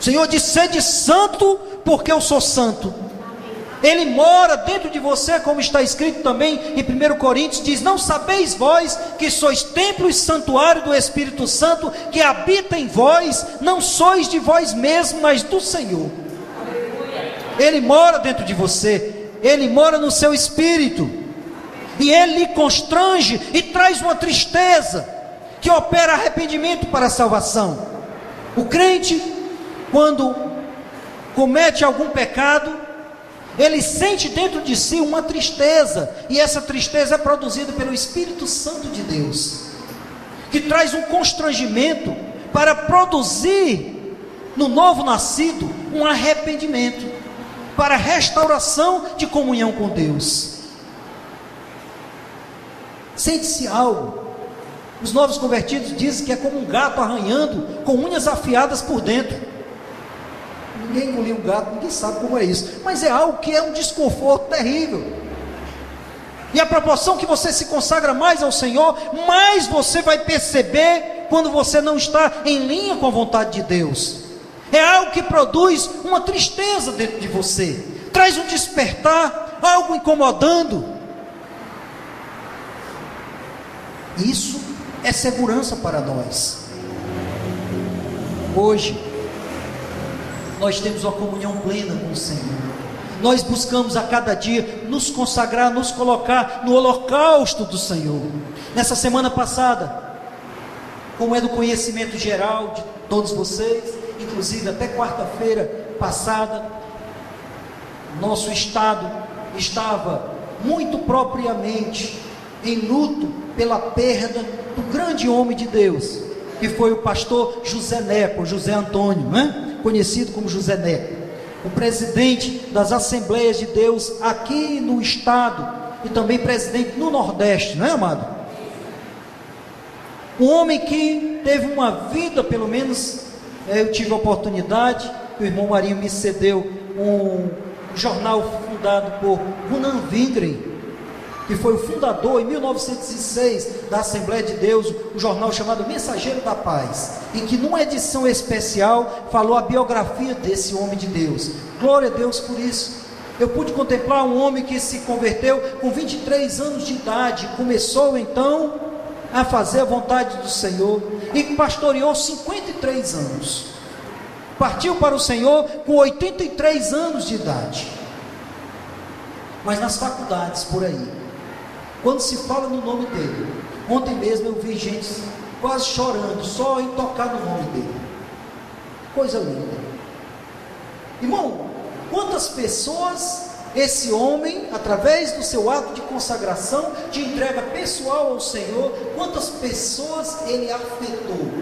O Senhor diz: sede santo, porque eu sou santo. Ele mora dentro de você, como está escrito também em 1 Coríntios, diz: não sabeis vós que sois templo e santuário do Espírito Santo, que habita em vós, não sois de vós mesmos, mas do Senhor. Ele mora dentro de você, ele mora no seu espírito, e ele lhe constrange e traz uma tristeza que opera arrependimento para a salvação. O crente, quando comete algum pecado, ele sente dentro de si uma tristeza, e essa tristeza é produzida pelo Espírito Santo de Deus, que traz um constrangimento para produzir no novo nascido um arrependimento, para restauração de comunhão com Deus. Sente-se algo. Os novos convertidos dizem que é como um gato arranhando com unhas afiadas por dentro. Ninguém engoliu um gato, ninguém sabe como é isso, mas é algo que é um desconforto terrível. E a proporção que você se consagra mais ao Senhor, mais você vai perceber quando você não está em linha com a vontade de Deus. É algo que produz uma tristeza dentro de você, traz um despertar, algo incomodando. Isso é segurança para nós. Hoje nós temos uma comunhão plena com o Senhor. Nós buscamos a cada dia nos consagrar, nos colocar no holocausto do Senhor. Nessa semana passada, como é do conhecimento geral de todos vocês, inclusive até quarta-feira passada, nosso estado estava muito propriamente em luto pela perda do grande homem de Deus, que foi o pastor José Neco, José Antônio, né? Conhecido como José Neco, o presidente das Assembleias de Deus aqui no estado, e também presidente no Nordeste, não é, amado? Um homem que teve uma vida, pelo menos eu tive a oportunidade, o irmão Marinho me cedeu um jornal fundado por Runan Wingren, que foi o fundador em 1906 da Assembleia de Deus, um jornal chamado Mensageiro da Paz, em que numa edição especial falou a biografia desse homem de Deus. Glória a Deus por isso. Eu pude contemplar um homem que se converteu com 23 anos de idade, começou então a fazer a vontade do Senhor e pastoreou 53 anos. Partiu para o Senhor com 83 anos de idade. Mas nas faculdades por aí, quando se fala no nome dele, ontem mesmo eu vi gente quase chorando só em tocar no nome dele. Coisa linda. Irmão, quantas pessoas esse homem, através do seu ato de consagração, de entrega pessoal ao Senhor, quantas pessoas ele afetou?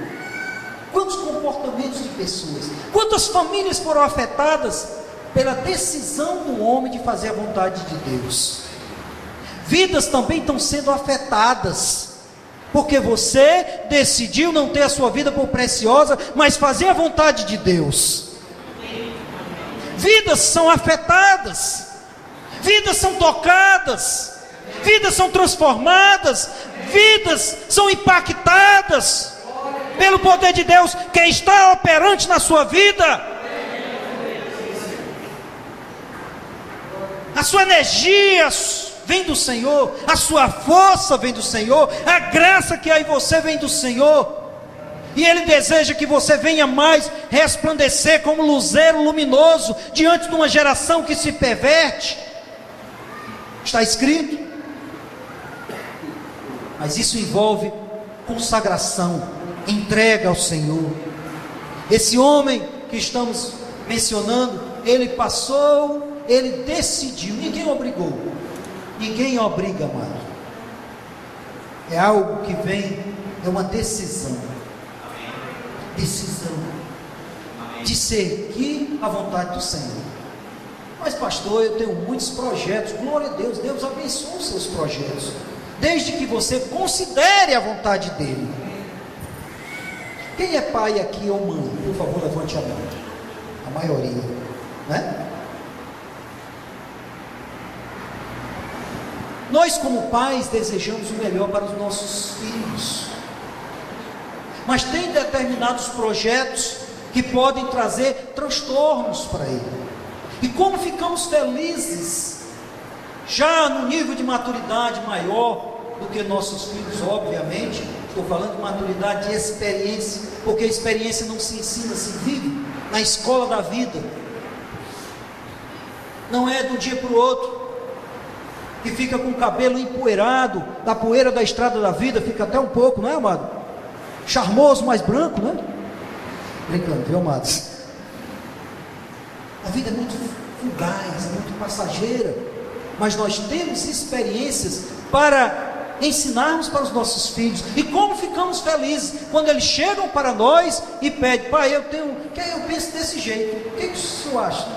Quantos comportamentos de pessoas? Quantas famílias foram afetadas pela decisão do homem de fazer a vontade de Deus? Vidas também estão sendo afetadas, porque você decidiu não ter a sua vida por preciosa, mas fazer a vontade de Deus. Vidas são afetadas, vidas são tocadas, vidas são transformadas, vidas são impactadas pelo poder de Deus que está operante na sua vida. A sua energia vem do Senhor, a sua força vem do Senhor, a graça que há em você vem do Senhor, e Ele deseja que você venha mais resplandecer como luzeiro luminoso diante de uma geração que se perverte. Está escrito, mas isso envolve consagração, entrega ao Senhor. Esse homem que estamos mencionando, ele passou, ele decidiu, ninguém obrigou, ninguém obriga, amado. É algo que vem, é uma decisão de seguir a vontade do Senhor. Mas pastor, eu tenho muitos projetos. Glória a Deus, Deus abençoe os seus projetos, desde que você considere a vontade dele. Quem é pai aqui ou mãe? Por favor, levante a mão. A maioria, né? Nós como pais desejamos o melhor para os nossos filhos, mas tem determinados projetos que podem trazer transtornos para ele. E como ficamos felizes, já no nível de maturidade maior do que nossos filhos, obviamente, estou falando de maturidade de experiência, porque a experiência não se ensina, se vive na escola da vida, não é de um dia para o outro, que fica com o cabelo empoeirado, da poeira da estrada da vida, fica até um pouco, não é, amado? Charmoso, mais branco, né? Brincando, viu, amados? A vida é muito fugaz, é muito passageira, mas nós temos experiências para ensinarmos para os nossos filhos. E como ficamos felizes quando eles chegam para nós e pedem: pai, eu penso desse jeito, o que o senhor acha?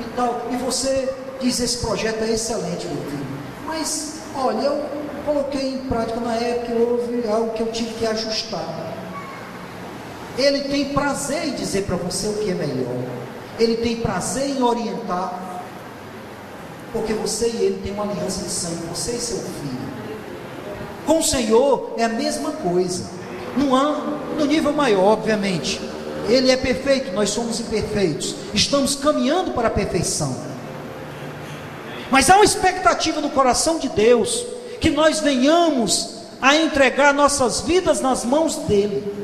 E tal, e você diz: esse projeto é excelente, meu filho, mas olha, eu coloquei em prática na época, houve algo que eu tive que ajustar. Ele tem prazer em dizer para você o que é melhor, ele tem prazer em orientar, porque você e ele têm uma aliança de sangue, você e seu filho. Com o Senhor é a mesma coisa, no nível maior, obviamente. Ele é perfeito, nós somos imperfeitos, estamos caminhando para a perfeição, mas há uma expectativa no coração de Deus, que nós venhamos a entregar nossas vidas nas mãos dele.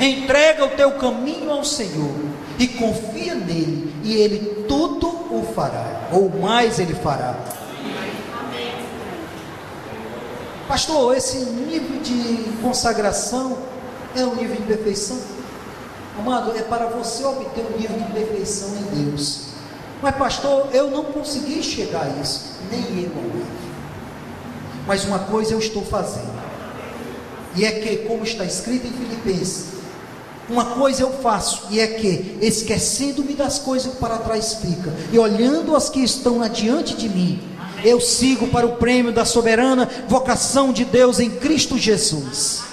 Entrega o teu caminho ao Senhor e confia nele, e ele tudo o fará, ou mais ele fará. Pastor, esse nível de consagração é um nível de perfeição? Amado, é para você obter um nível de perfeição em Deus. Mas pastor, eu não consegui chegar a isso, nem eu, amado. Mas uma coisa eu estou fazendo, e é que, como está escrito em Filipenses, uma coisa eu faço, e é que, esquecendo-me das coisas que para trás ficam, e olhando as que estão adiante de mim, eu sigo para o prêmio da soberana vocação de Deus em Cristo Jesus.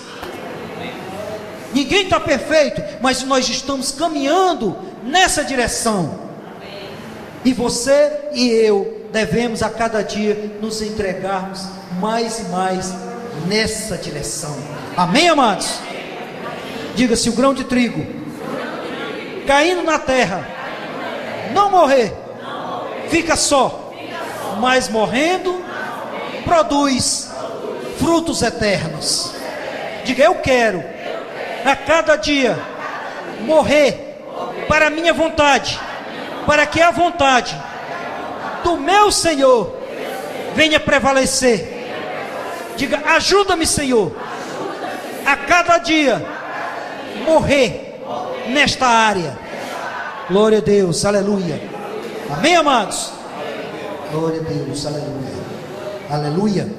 Ninguém está perfeito, mas nós estamos caminhando nessa direção, e você e eu devemos a cada dia nos entregarmos mais e mais nessa direção. Amém, amados? Diga: se o grão de trigo caindo na terra não morrer, fica só, mas morrendo, produz frutos eternos. Diga: eu quero a cada dia morrer para a minha vontade, para que a vontade do meu Senhor venha prevalecer. Diga: ajuda-me, Senhor, a cada dia morrer nesta área. Glória a Deus, aleluia. Amém, amados? Glória a Deus, aleluia. Aleluia.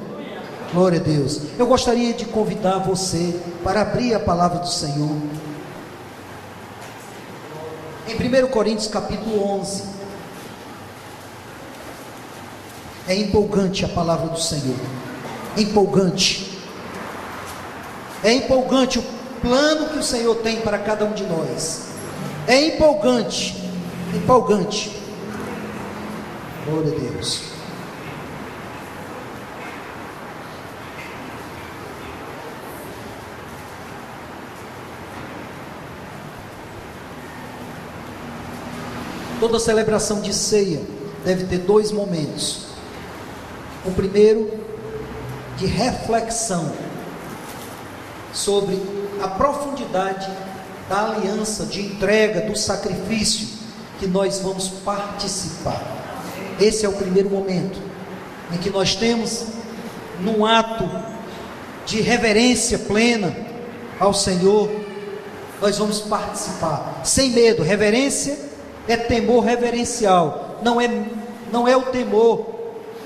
Glória a Deus. Eu gostaria de convidar você para abrir a palavra do Senhor em 1 Coríntios capítulo 11. É empolgante a palavra do Senhor. Empolgante. É empolgante o plano que o Senhor tem para cada um de nós. É empolgante. Empolgante. Glória a Deus. Toda celebração de ceia deve ter dois momentos. O primeiro, de reflexão sobre a profundidade da aliança, de entrega, do sacrifício que nós vamos participar. Esse é o primeiro momento em que nós temos, num ato de reverência plena ao Senhor, nós vamos participar sem medo. Reverência é temor reverencial, não é o temor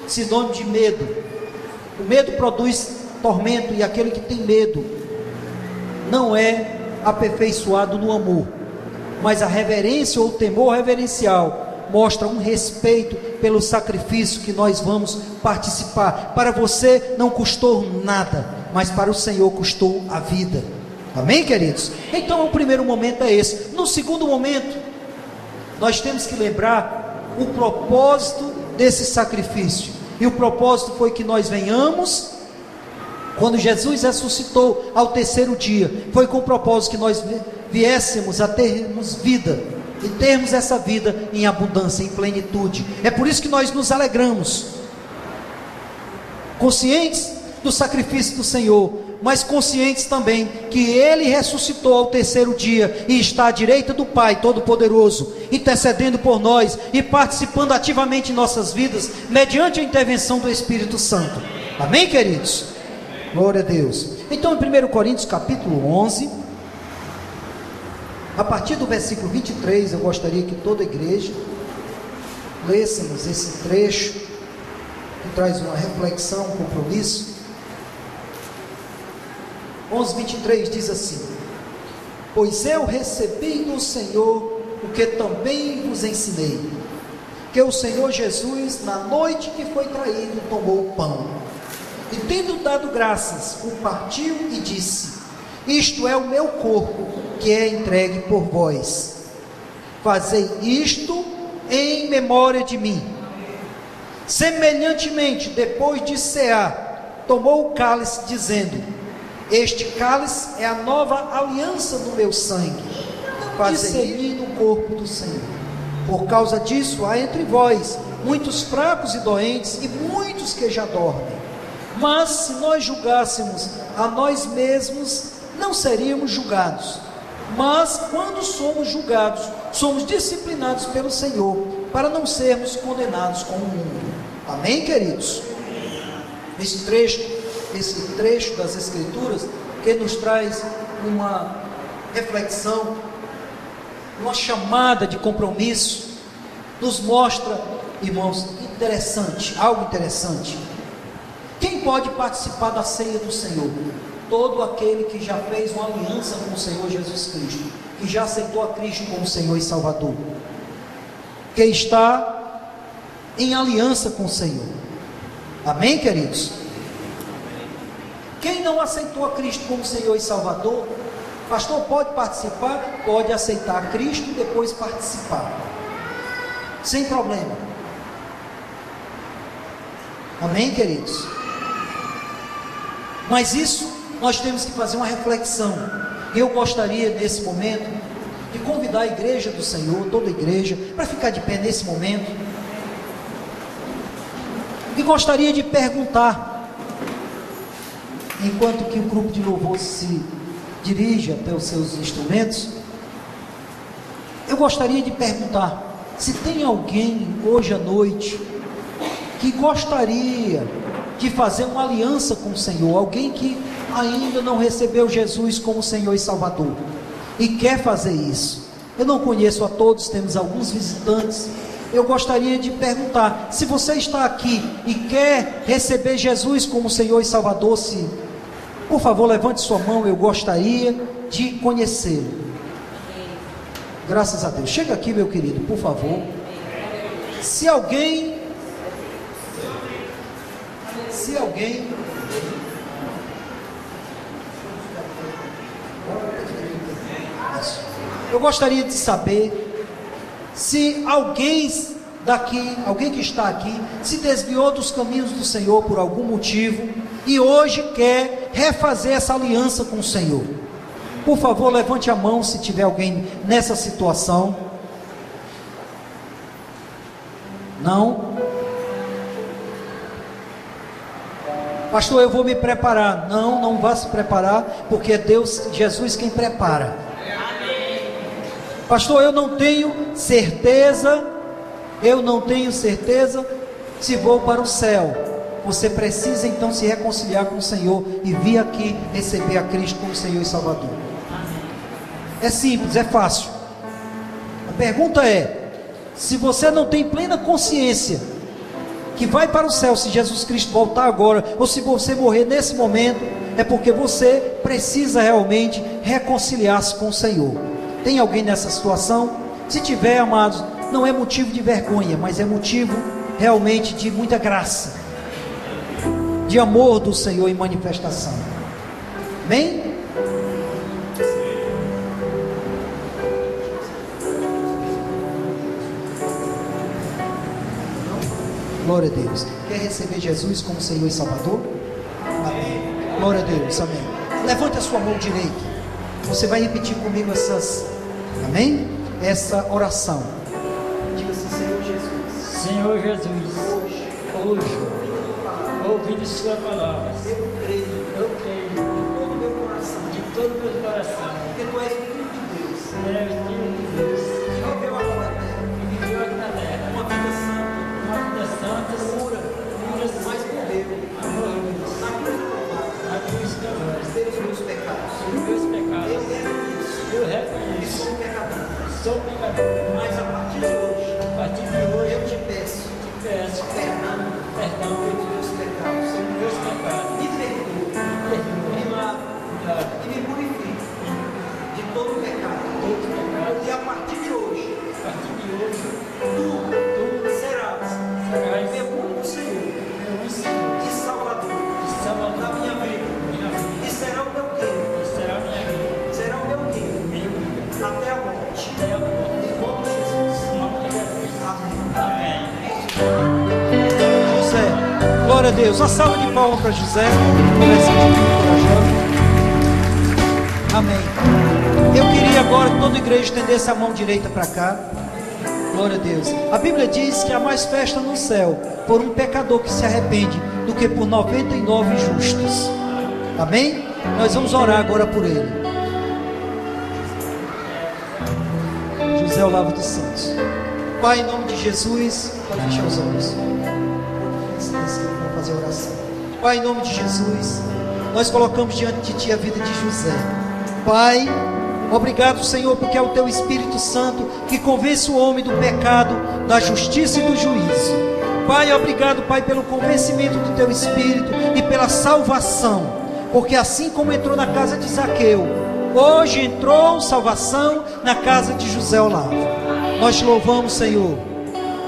sinônimo de medo. O medo produz tormento, e aquele que tem medo não é aperfeiçoado no amor. Mas a reverência ou o temor reverencial mostra um respeito pelo sacrifício que nós vamos participar. Para você não custou nada, mas para o Senhor custou a vida. Amém, queridos? Então o primeiro momento é esse. No segundo momento, nós temos que lembrar o propósito desse sacrifício. E o propósito foi que nós venhamos, quando Jesus ressuscitou ao terceiro dia, foi com o propósito que nós viéssemos a termos vida, e termos essa vida em abundância, em plenitude. É por isso que nós nos alegramos, conscientes do sacrifício do Senhor, mas conscientes também que Ele ressuscitou ao terceiro dia e está à direita do Pai Todo-Poderoso, intercedendo por nós e participando ativamente em nossas vidas, mediante a intervenção do Espírito Santo. Amém, queridos? Glória a Deus. Então, em 1 Coríntios capítulo 11, a partir do versículo 23, eu gostaria que toda a igreja lêssemos esse trecho, que traz uma reflexão, um compromisso. 11:23 diz assim: pois eu recebi do Senhor o que também vos ensinei, que o Senhor Jesus, na noite que foi traído, tomou o pão, e tendo dado graças, o partiu e disse: isto é o meu corpo, que é entregue por vós. Fazei isto em memória de mim. Semelhantemente, depois de cear, tomou o cálice, dizendo: este cálice é a nova aliança no meu sangue. Fazei no corpo do Senhor. Por causa disso, há entre vós muitos fracos e doentes, e muitos que já dormem. Mas se nós julgássemos a nós mesmos, não seríamos julgados. Mas quando somos julgados, somos disciplinados pelo Senhor, para não sermos condenados com o mundo. Amém, queridos? Esse trecho das Escrituras, que nos traz uma reflexão, uma chamada de compromisso, nos mostra, irmãos, algo interessante. Quem pode participar da ceia do Senhor? Todo aquele que já fez uma aliança com o Senhor Jesus Cristo, que já aceitou a Cristo como Senhor e Salvador, que está em aliança com o Senhor. Amém, queridos? Quem não aceitou a Cristo como Senhor e Salvador, pastor, pode participar? Pode aceitar a Cristo e depois participar, sem problema. Amém, queridos? Mas isso, nós temos que fazer uma reflexão. Eu gostaria nesse momento de convidar a igreja do Senhor, toda a igreja, para ficar de pé nesse momento. E gostaria de perguntar, enquanto que o grupo de louvor se dirige até os seus instrumentos, eu gostaria de perguntar se tem alguém hoje à noite que gostaria de fazer uma aliança com o Senhor, alguém que ainda não recebeu Jesus como Senhor e Salvador e quer fazer isso. Eu não conheço a todos, temos alguns visitantes. Eu gostaria de perguntar, se você está aqui e quer receber Jesus como Senhor e Salvador, se, por favor, levante sua mão, eu gostaria de conhecê-lo. Graças a Deus. Chega aqui, meu querido, por favor. Se alguém, eu gostaria de saber se alguém daqui, alguém que está aqui, se desviou dos caminhos do Senhor por algum motivo e hoje quer refazer essa aliança com o Senhor. Por favor, levante a mão se tiver alguém nessa situação. Não? Pastor, eu vou me preparar. Não, não vá se preparar, porque é Deus, Jesus quem prepara. Pastor, eu não tenho certeza se vou para o céu. Você precisa então se reconciliar com o Senhor e vir aqui receber a Cristo como Senhor e Salvador. É simples, é fácil. A pergunta é: se você não tem plena consciência que vai para o céu se Jesus Cristo voltar agora, ou se você morrer nesse momento, é porque você precisa realmente reconciliar-se com o Senhor. Tem alguém nessa situação? Se tiver, amados, não é motivo de vergonha, mas é motivo realmente de muita graça, de amor do Senhor em manifestação. Amém? Glória a Deus. Quer receber Jesus como Senhor e Salvador? Amém. Glória a Deus, amém. Levante a sua mão direita. Você vai repetir comigo amém? Essa oração. Diga assim: Senhor Jesus. Senhor Jesus, hoje, ouvindo sua palavra, eu creio de todo o meu coração, porque tu és filho de Deus, que viveu aqui na terra, uma vida santa, pura, mas morreu na cruz do Calvário, pelos meus pecados, eu reconheço, sou pecador, mas a partir de hoje, eu te peço perdão pelos meus pecados, me perdoa, me lava e me purifica de todo pecado, e a partir de hoje, tu serás meu único Senhor e Salvador da minha vida, e será o meu guia, será o meu guia até a morte, em nome de Jesus. Amém. José, glória a Deus. A salva de palmas para José. Amém. Eu queria agora que toda a igreja estendesse a mão direita para cá. Glória a Deus. A Bíblia diz que há mais festa no céu por um pecador que se arrepende do que por 99 justos. Amém? Nós vamos orar agora por ele. José Olavo dos Santos. Pai, em nome de Jesus, pode fechar os olhos. Vamos fazer oração. Pai, em nome de Jesus, nós colocamos diante de Ti a vida de José. Pai, obrigado, Senhor, porque é o Teu Espírito Santo que convence o homem do pecado, da justiça e do juízo. Pai, obrigado, Pai, pelo convencimento do Teu Espírito e pela salvação, porque assim como entrou na casa de Zaqueu, hoje entrou salvação na casa de José Olavo. Nós te louvamos, Senhor,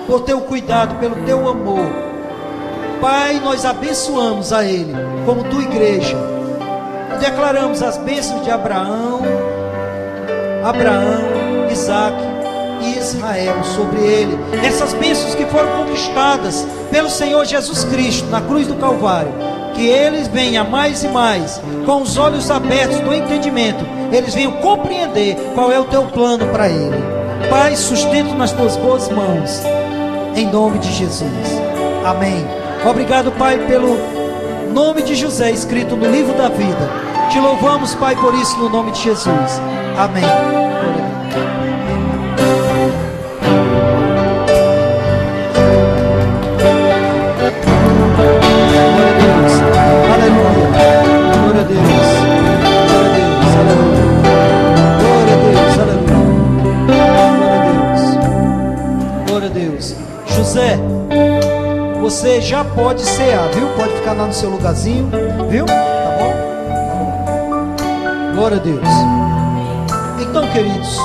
por Teu cuidado, pelo Teu amor. Pai, nós abençoamos a ele, como Tua igreja, e declaramos as bênçãos de Abraão, Isaac e Israel sobre ele, essas bênçãos que foram conquistadas pelo Senhor Jesus Cristo na cruz do Calvário, que eles venham mais e mais, com os olhos abertos do entendimento, eles venham compreender qual é o teu plano para ele. Pai, sustento nas tuas boas mãos, em nome de Jesus, amém. Obrigado, Pai, pelo nome de José escrito no livro da vida. Te louvamos, Pai, por isso, no nome de Jesus, amém. José, você já pode cear, viu? Pode ficar lá no seu lugarzinho, viu? Tá bom? Tá bom. Glória a Deus. Então, queridos,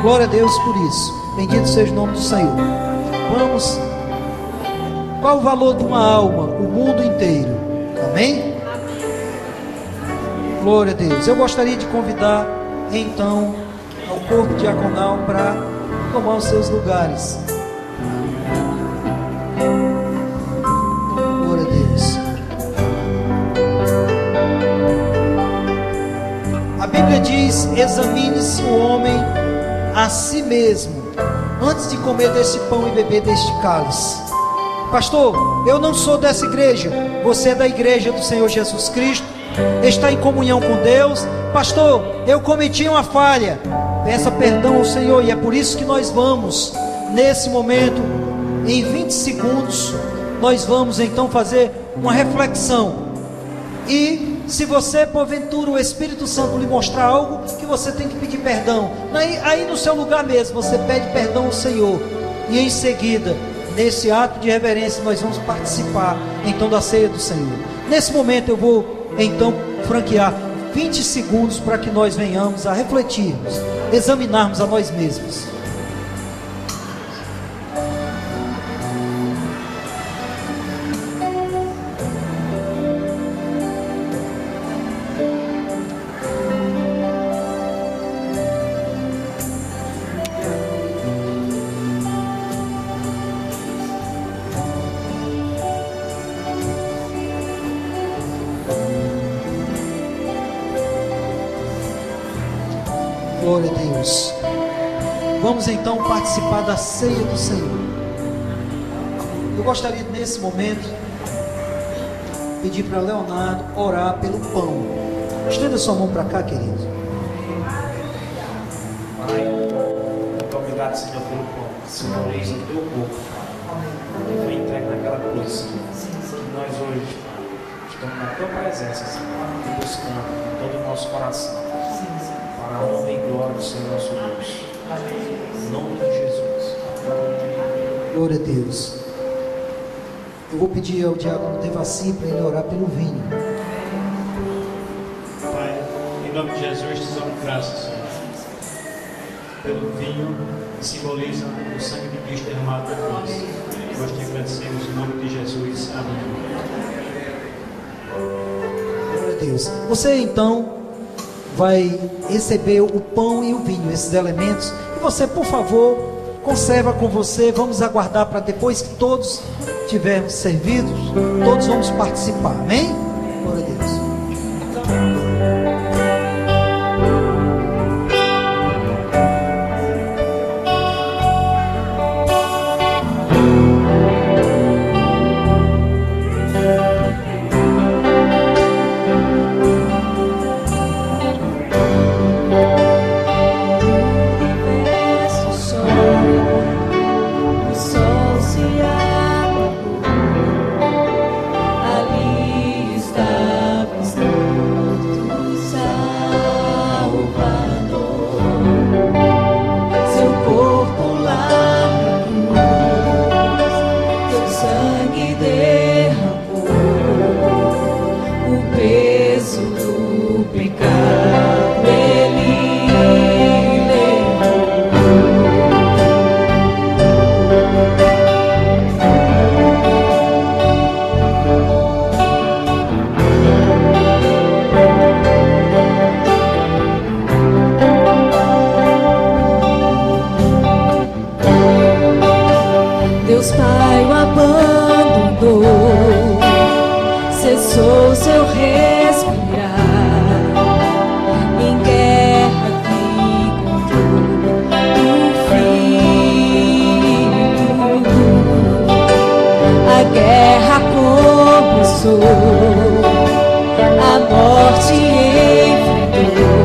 glória a Deus por isso. Bendito seja o nome do Senhor. Vamos. Qual o valor de uma alma? O mundo inteiro. Amém? Glória a Deus. Eu gostaria de convidar, então, ao corpo diaconal para tomar os seus lugares. Glória a Deus. A Bíblia diz: examine-se o homem a si mesmo antes de comer desse pão e beber deste cálice. Pastor, eu não sou dessa igreja. Você é da igreja do Senhor Jesus Cristo, está em comunhão com Deus. Pastor, eu cometi uma falha. Peça perdão ao Senhor, e é por isso que nós vamos, nesse momento, em 20 segundos, nós vamos então fazer uma reflexão. E se você, porventura, o Espírito Santo lhe mostrar algo que você tem que pedir perdão, aí no seu lugar mesmo, você pede perdão ao Senhor. E em seguida, nesse ato de reverência, nós vamos participar então da ceia do Senhor. Nesse momento eu vou então franquear 20 segundos para que nós venhamos a refletirmos, examinarmos a nós mesmos. Glória a Deus. Vamos então participar da ceia do Senhor. Eu gostaria nesse momento pedir para Leonardo orar pelo pão. Estenda sua mão para cá, querido. Pai, muito obrigado, Senhor, pelo pão que simboliza o teu corpo, que foi entregue naquela cruz, Senhor. Que nós hoje estamos na tua presença, Senhor, e buscando com todo o nosso coração para a honra e glória do Senhor nosso Deus. Em nome de Jesus. Glória a Deus. Eu vou pedir ao diácono Devassi para ele orar pelo vinho. Pai, em nome de Jesus, te damos graças, Senhor, pelo vinho que simboliza o sangue de Cristo derramado na cruz. Nós te agradecemos em nome de Jesus. Amém. Glória a Deus. Você então vai receber o pão e o vinho, esses elementos, e você, por favor, conserva com você. Vamos aguardar para depois que todos tivermos servidos, todos vamos participar, amém? Glória a Deus. Deus Pai o abandonou, cessou sou seu respirar. Em guerra vi contra o frio. A guerra começou, a morte enfrentou.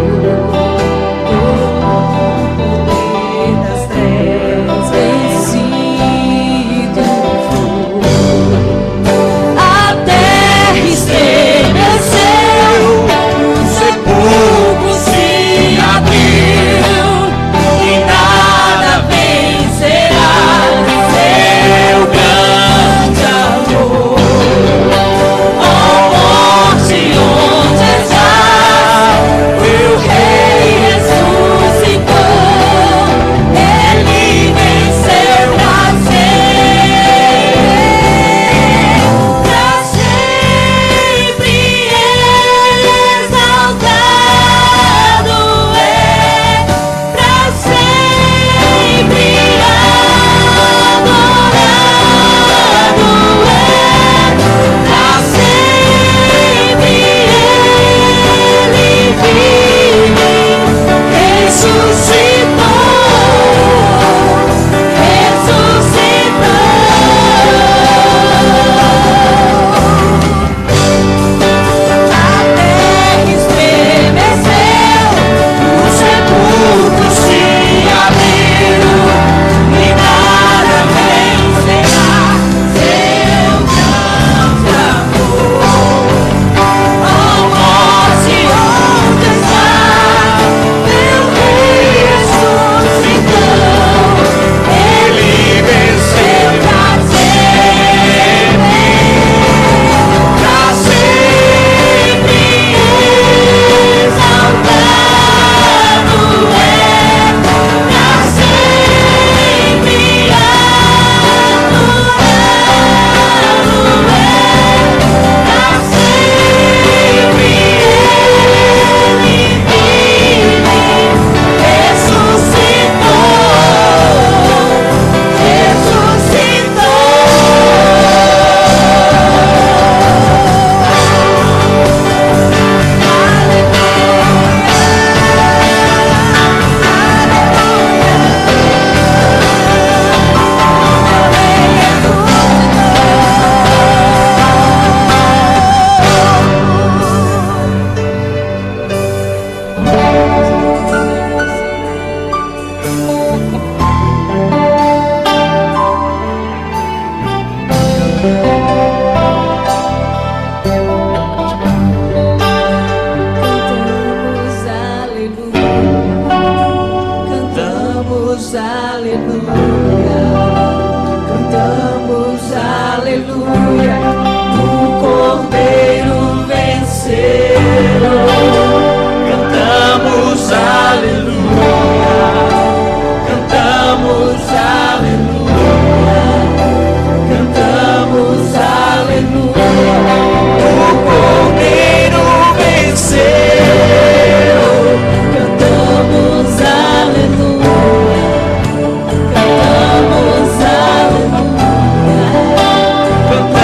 Cantamos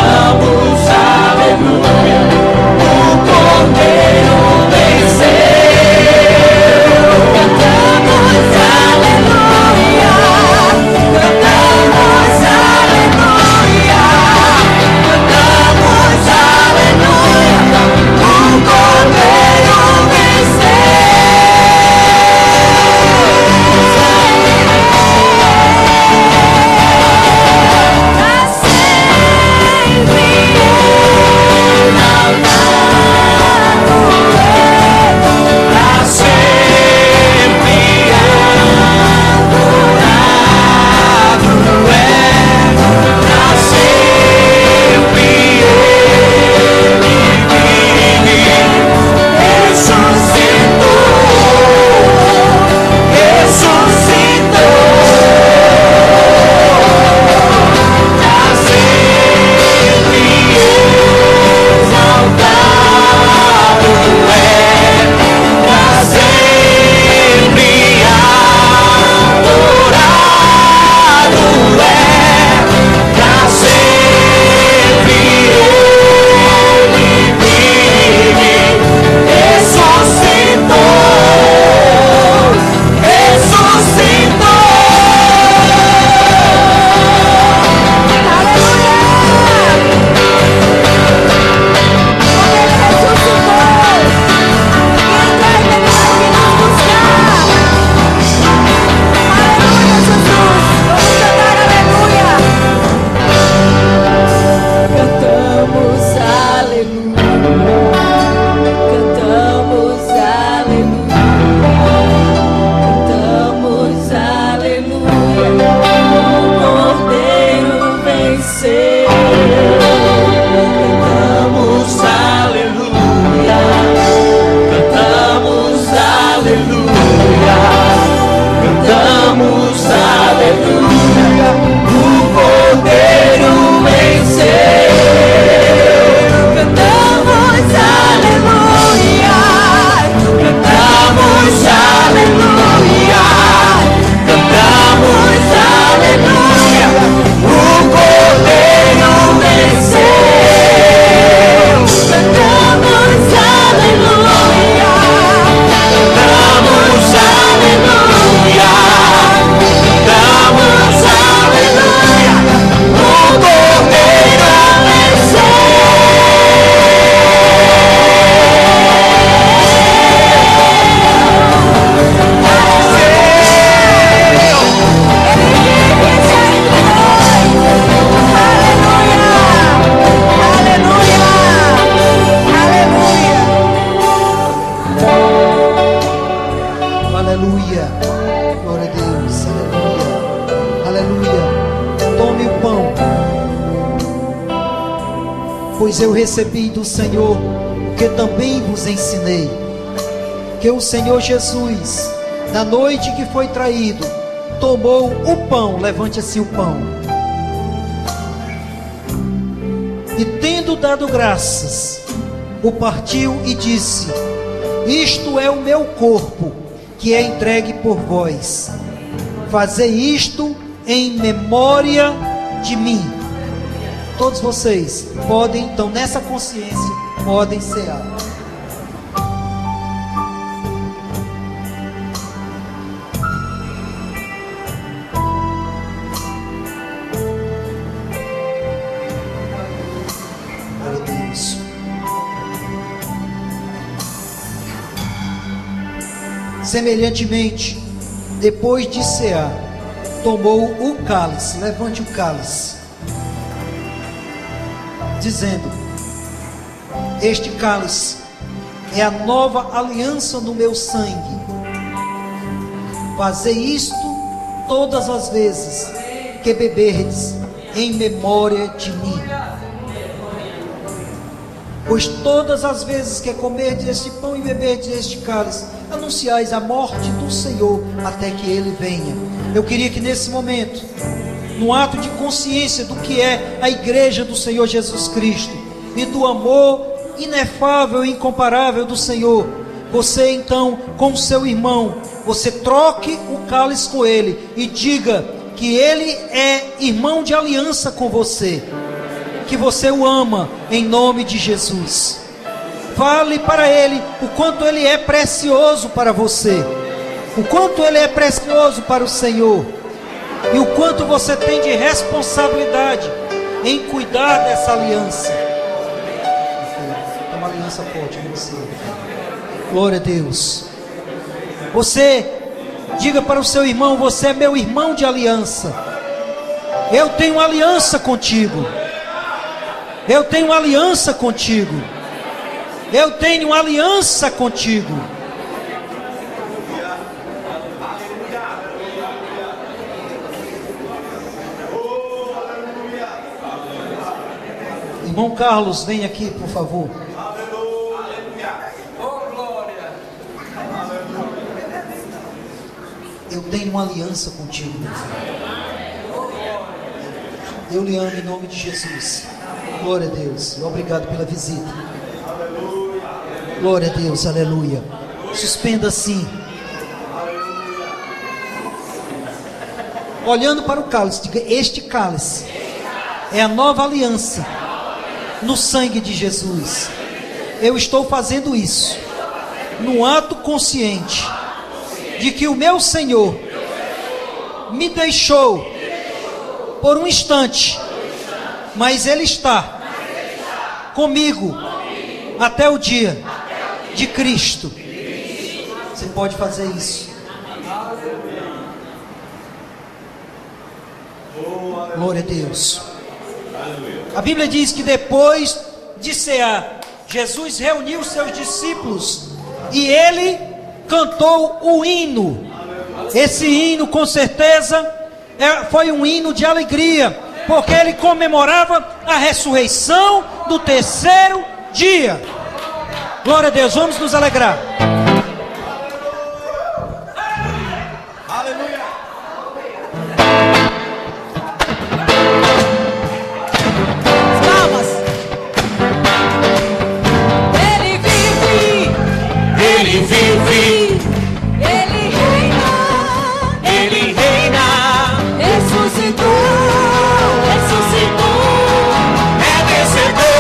Pois eu recebi do Senhor o que também vos ensinei, que o Senhor Jesus, na noite que foi traído, tomou o pão, levante assim o pão, e tendo dado graças, o partiu e disse: isto é o meu corpo, que é entregue por vós. Fazei isto em memória de mim. Todos vocês podem, então, nessa consciência, podem cear. Glória a Deus. Semelhantemente, depois de cear, tomou o cálice, levante o cálice, dizendo: este cálice é a nova aliança no meu sangue. Fazei isto todas as vezes que beberdes, em memória de mim. Pois todas as vezes que comerdes este pão e beberdes este cálice, anunciais a morte do Senhor até que Ele venha. Eu queria que nesse momento, no ato de consciência do que é a igreja do Senhor Jesus Cristo e do amor inefável e incomparável do Senhor, você então, com o seu irmão, você troque o cálice com ele e diga que ele é irmão de aliança com você, que você o ama em nome de Jesus. Fale para ele o quanto ele é precioso para você, o quanto ele é precioso para o Senhor, e o quanto você tem de responsabilidade em cuidar dessa aliança. É uma aliança forte com você. Glória a Deus. Você diga para o seu irmão: você é meu irmão de aliança. Eu tenho aliança contigo. Eu tenho aliança contigo. Eu tenho aliança contigo. Irmão Carlos, vem aqui, por favor. Eu tenho uma aliança contigo, meu filho. Eu lhe amo em nome de Jesus. Glória a Deus. Obrigado pela visita. Glória a Deus, aleluia. Suspenda assim. Olhando para o cálice, diga: este cálice é a nova aliança no sangue de Jesus. Eu estou fazendo isso num ato consciente de que o meu Senhor me deixou por um instante, mas Ele está comigo até o dia de Cristo. Você pode fazer isso. Glória a Deus. A Bíblia diz que depois de cear, Jesus reuniu seus discípulos e Ele cantou o hino. Esse hino, com certeza, foi um hino de alegria, porque ele comemorava a ressurreição do terceiro dia. Glória a Deus, vamos nos alegrar. Aleluia. Palmas. Ele vive. Ele vive. Ele reina. Ele reina. Ressuscitou. Ressuscitou. É vencedor.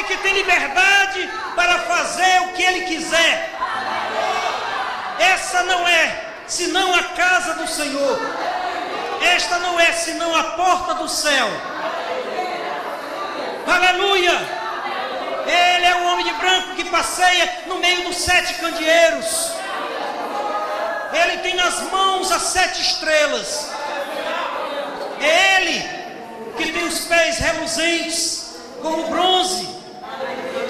que tem liberdade para fazer o que Ele quiser. Essa não é senão a casa do Senhor. Esta não é senão a porta do céu. Aleluia! Ele é o homem de branco que passeia no meio dos 7 candeeiros. Ele tem nas mãos as 7 estrelas. É Ele que tem os pés reluzentes como bronze.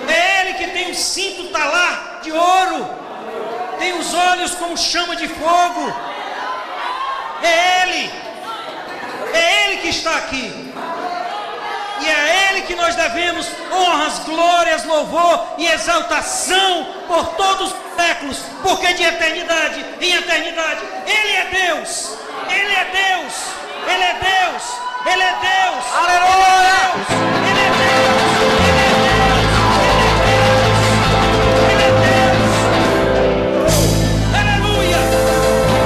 É Ele que tem um cinto talar de ouro. Tem os olhos como chama de fogo. É Ele que está aqui. E é a Ele que nós devemos honras, glórias, louvor e exaltação por todos os séculos, porque de eternidade em eternidade Ele é Deus. Ele é Deus. Ele é Deus. Ele é Deus. Aleluia! Ele é Deus. Ele é Deus. Aleluia!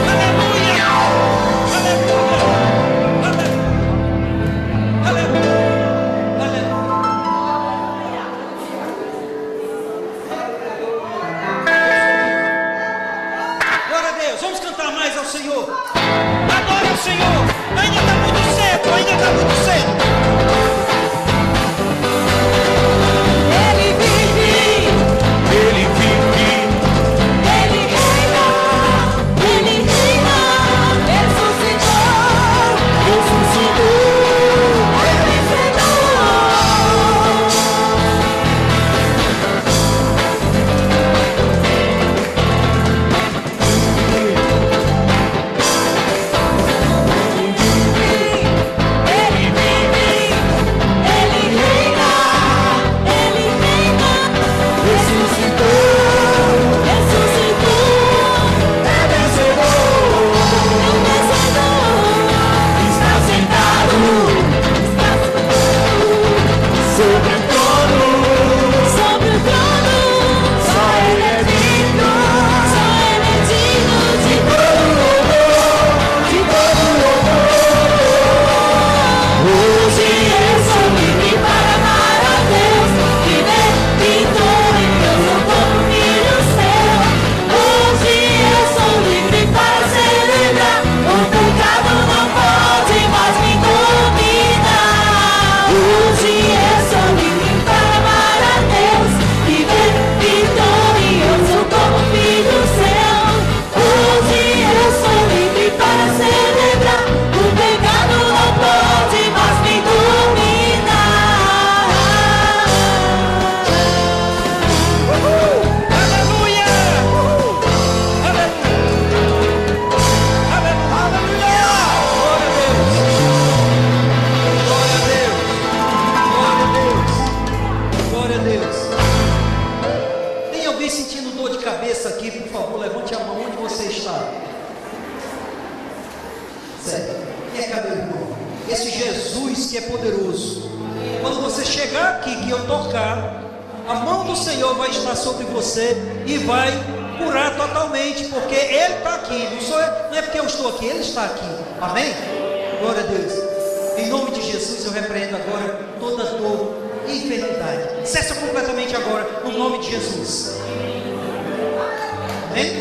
Aleluia! Aleluia! Aleluia! Glória a Deus. Vamos cantar mais ao Senhor. Adore ao Senhor. Ainda está muito cedo. Ainda está muito cedo. Ele vive, Ele vive, Ele reina, ressuscitou, Ele vencedor. Ele vive, Ele reina, ressuscitou, é vencedor, está sentado sobre o trono. sobre o trono, Só Ele é digno, só Ele é digno de todo louvor, de todo louvor. hoje eu sou livre para amar a Deus, que me pintou e criou como filho seu. Hoje eu sou livre para celebrar, o pecado não pode mais me dominar. Hoje eu sou livre para amar a Deus, que me pintou e eu sou como filho seu. Hoje eu sou livre para celebrar, o pecado não pode mais me dominar. Aleluia! Aleluia! Aleluia! Glória a Deus! Glória a Deus! Glória a Deus! Glória a Deus! Tem alguém sentindo dor de cabeça aqui? Por favor, levante a mão onde você está. Sério. E é, cadê o irmão? Esse Jesus que é poderoso. Quando você chegar aqui, que eu tocar, a mão do Senhor vai estar sobre você e vai curar totalmente, porque Ele está aqui. Não é porque eu estou aqui, Ele está aqui. Amém? Glória a Deus. Em nome de Jesus, eu repreendo agora toda dor e enfermidade. Cessa completamente agora, no nome de Jesus. Amém?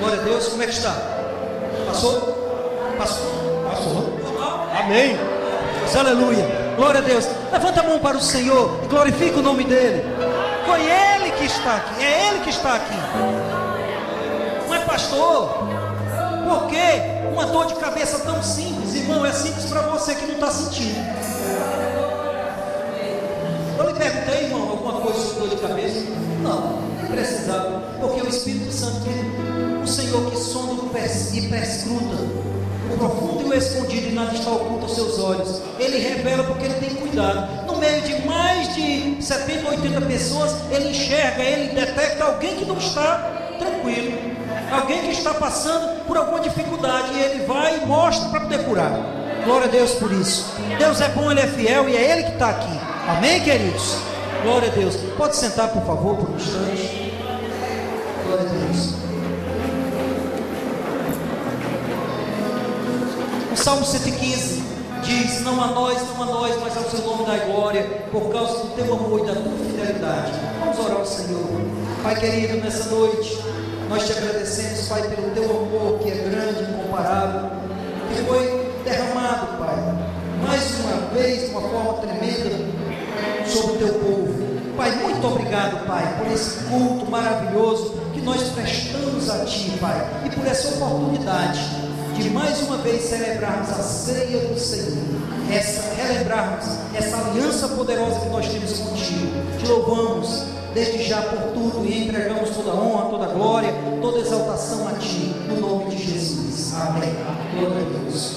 Glória a Deus. Como é que está? Passou? Passou? Passou. Amém. Deus, aleluia. Glória a Deus. Levanta a mão para o Senhor e glorifica o nome dEle. Foi Ele que está aqui. É Ele que está aqui. Não é pastor. Por quê? Uma dor de cabeça tão simples, irmão, é simples para você que não está sentindo. Eu lhe perguntei, irmão, alguma coisa sobre dor de cabeça? Não, não precisava, porque o Espírito Santo, o Senhor que sonda e perscruta o profundo e o escondido, e nada está oculto aos seus olhos, Ele revela porque Ele tem cuidado. No meio de mais de 70, 80 pessoas, Ele enxerga, Ele detecta alguém que não está tranquilo, alguém que está passando por alguma dificuldade, e Ele vai e mostra para poder curar. Glória a Deus por isso. Deus é bom, Ele é fiel, e é Ele que está aqui. Amém, queridos? Glória a Deus. Pode sentar, por favor, por um instante. Glória a Deus. O Salmo 115. diz: não a nós, mas ao seu nome da glória, por causa do teu amor e da tua fidelidade. Vamos orar ao Senhor. Pai querido, nessa noite, nós te agradecemos, Pai, pelo teu amor que é grande, incomparável, que foi derramado, Pai, mais uma vez, de uma forma tremenda, sobre o teu povo. Pai, muito obrigado, Pai, por esse culto maravilhoso que nós prestamos a Ti, Pai, e por essa oportunidade de mais uma vez celebrarmos a ceia do Senhor, relembrarmos essa aliança poderosa que nós temos contigo. Te louvamos desde já por tudo e entregamos toda honra, toda glória, toda exaltação a Ti, no nome de Jesus. Amém. Glória a Deus.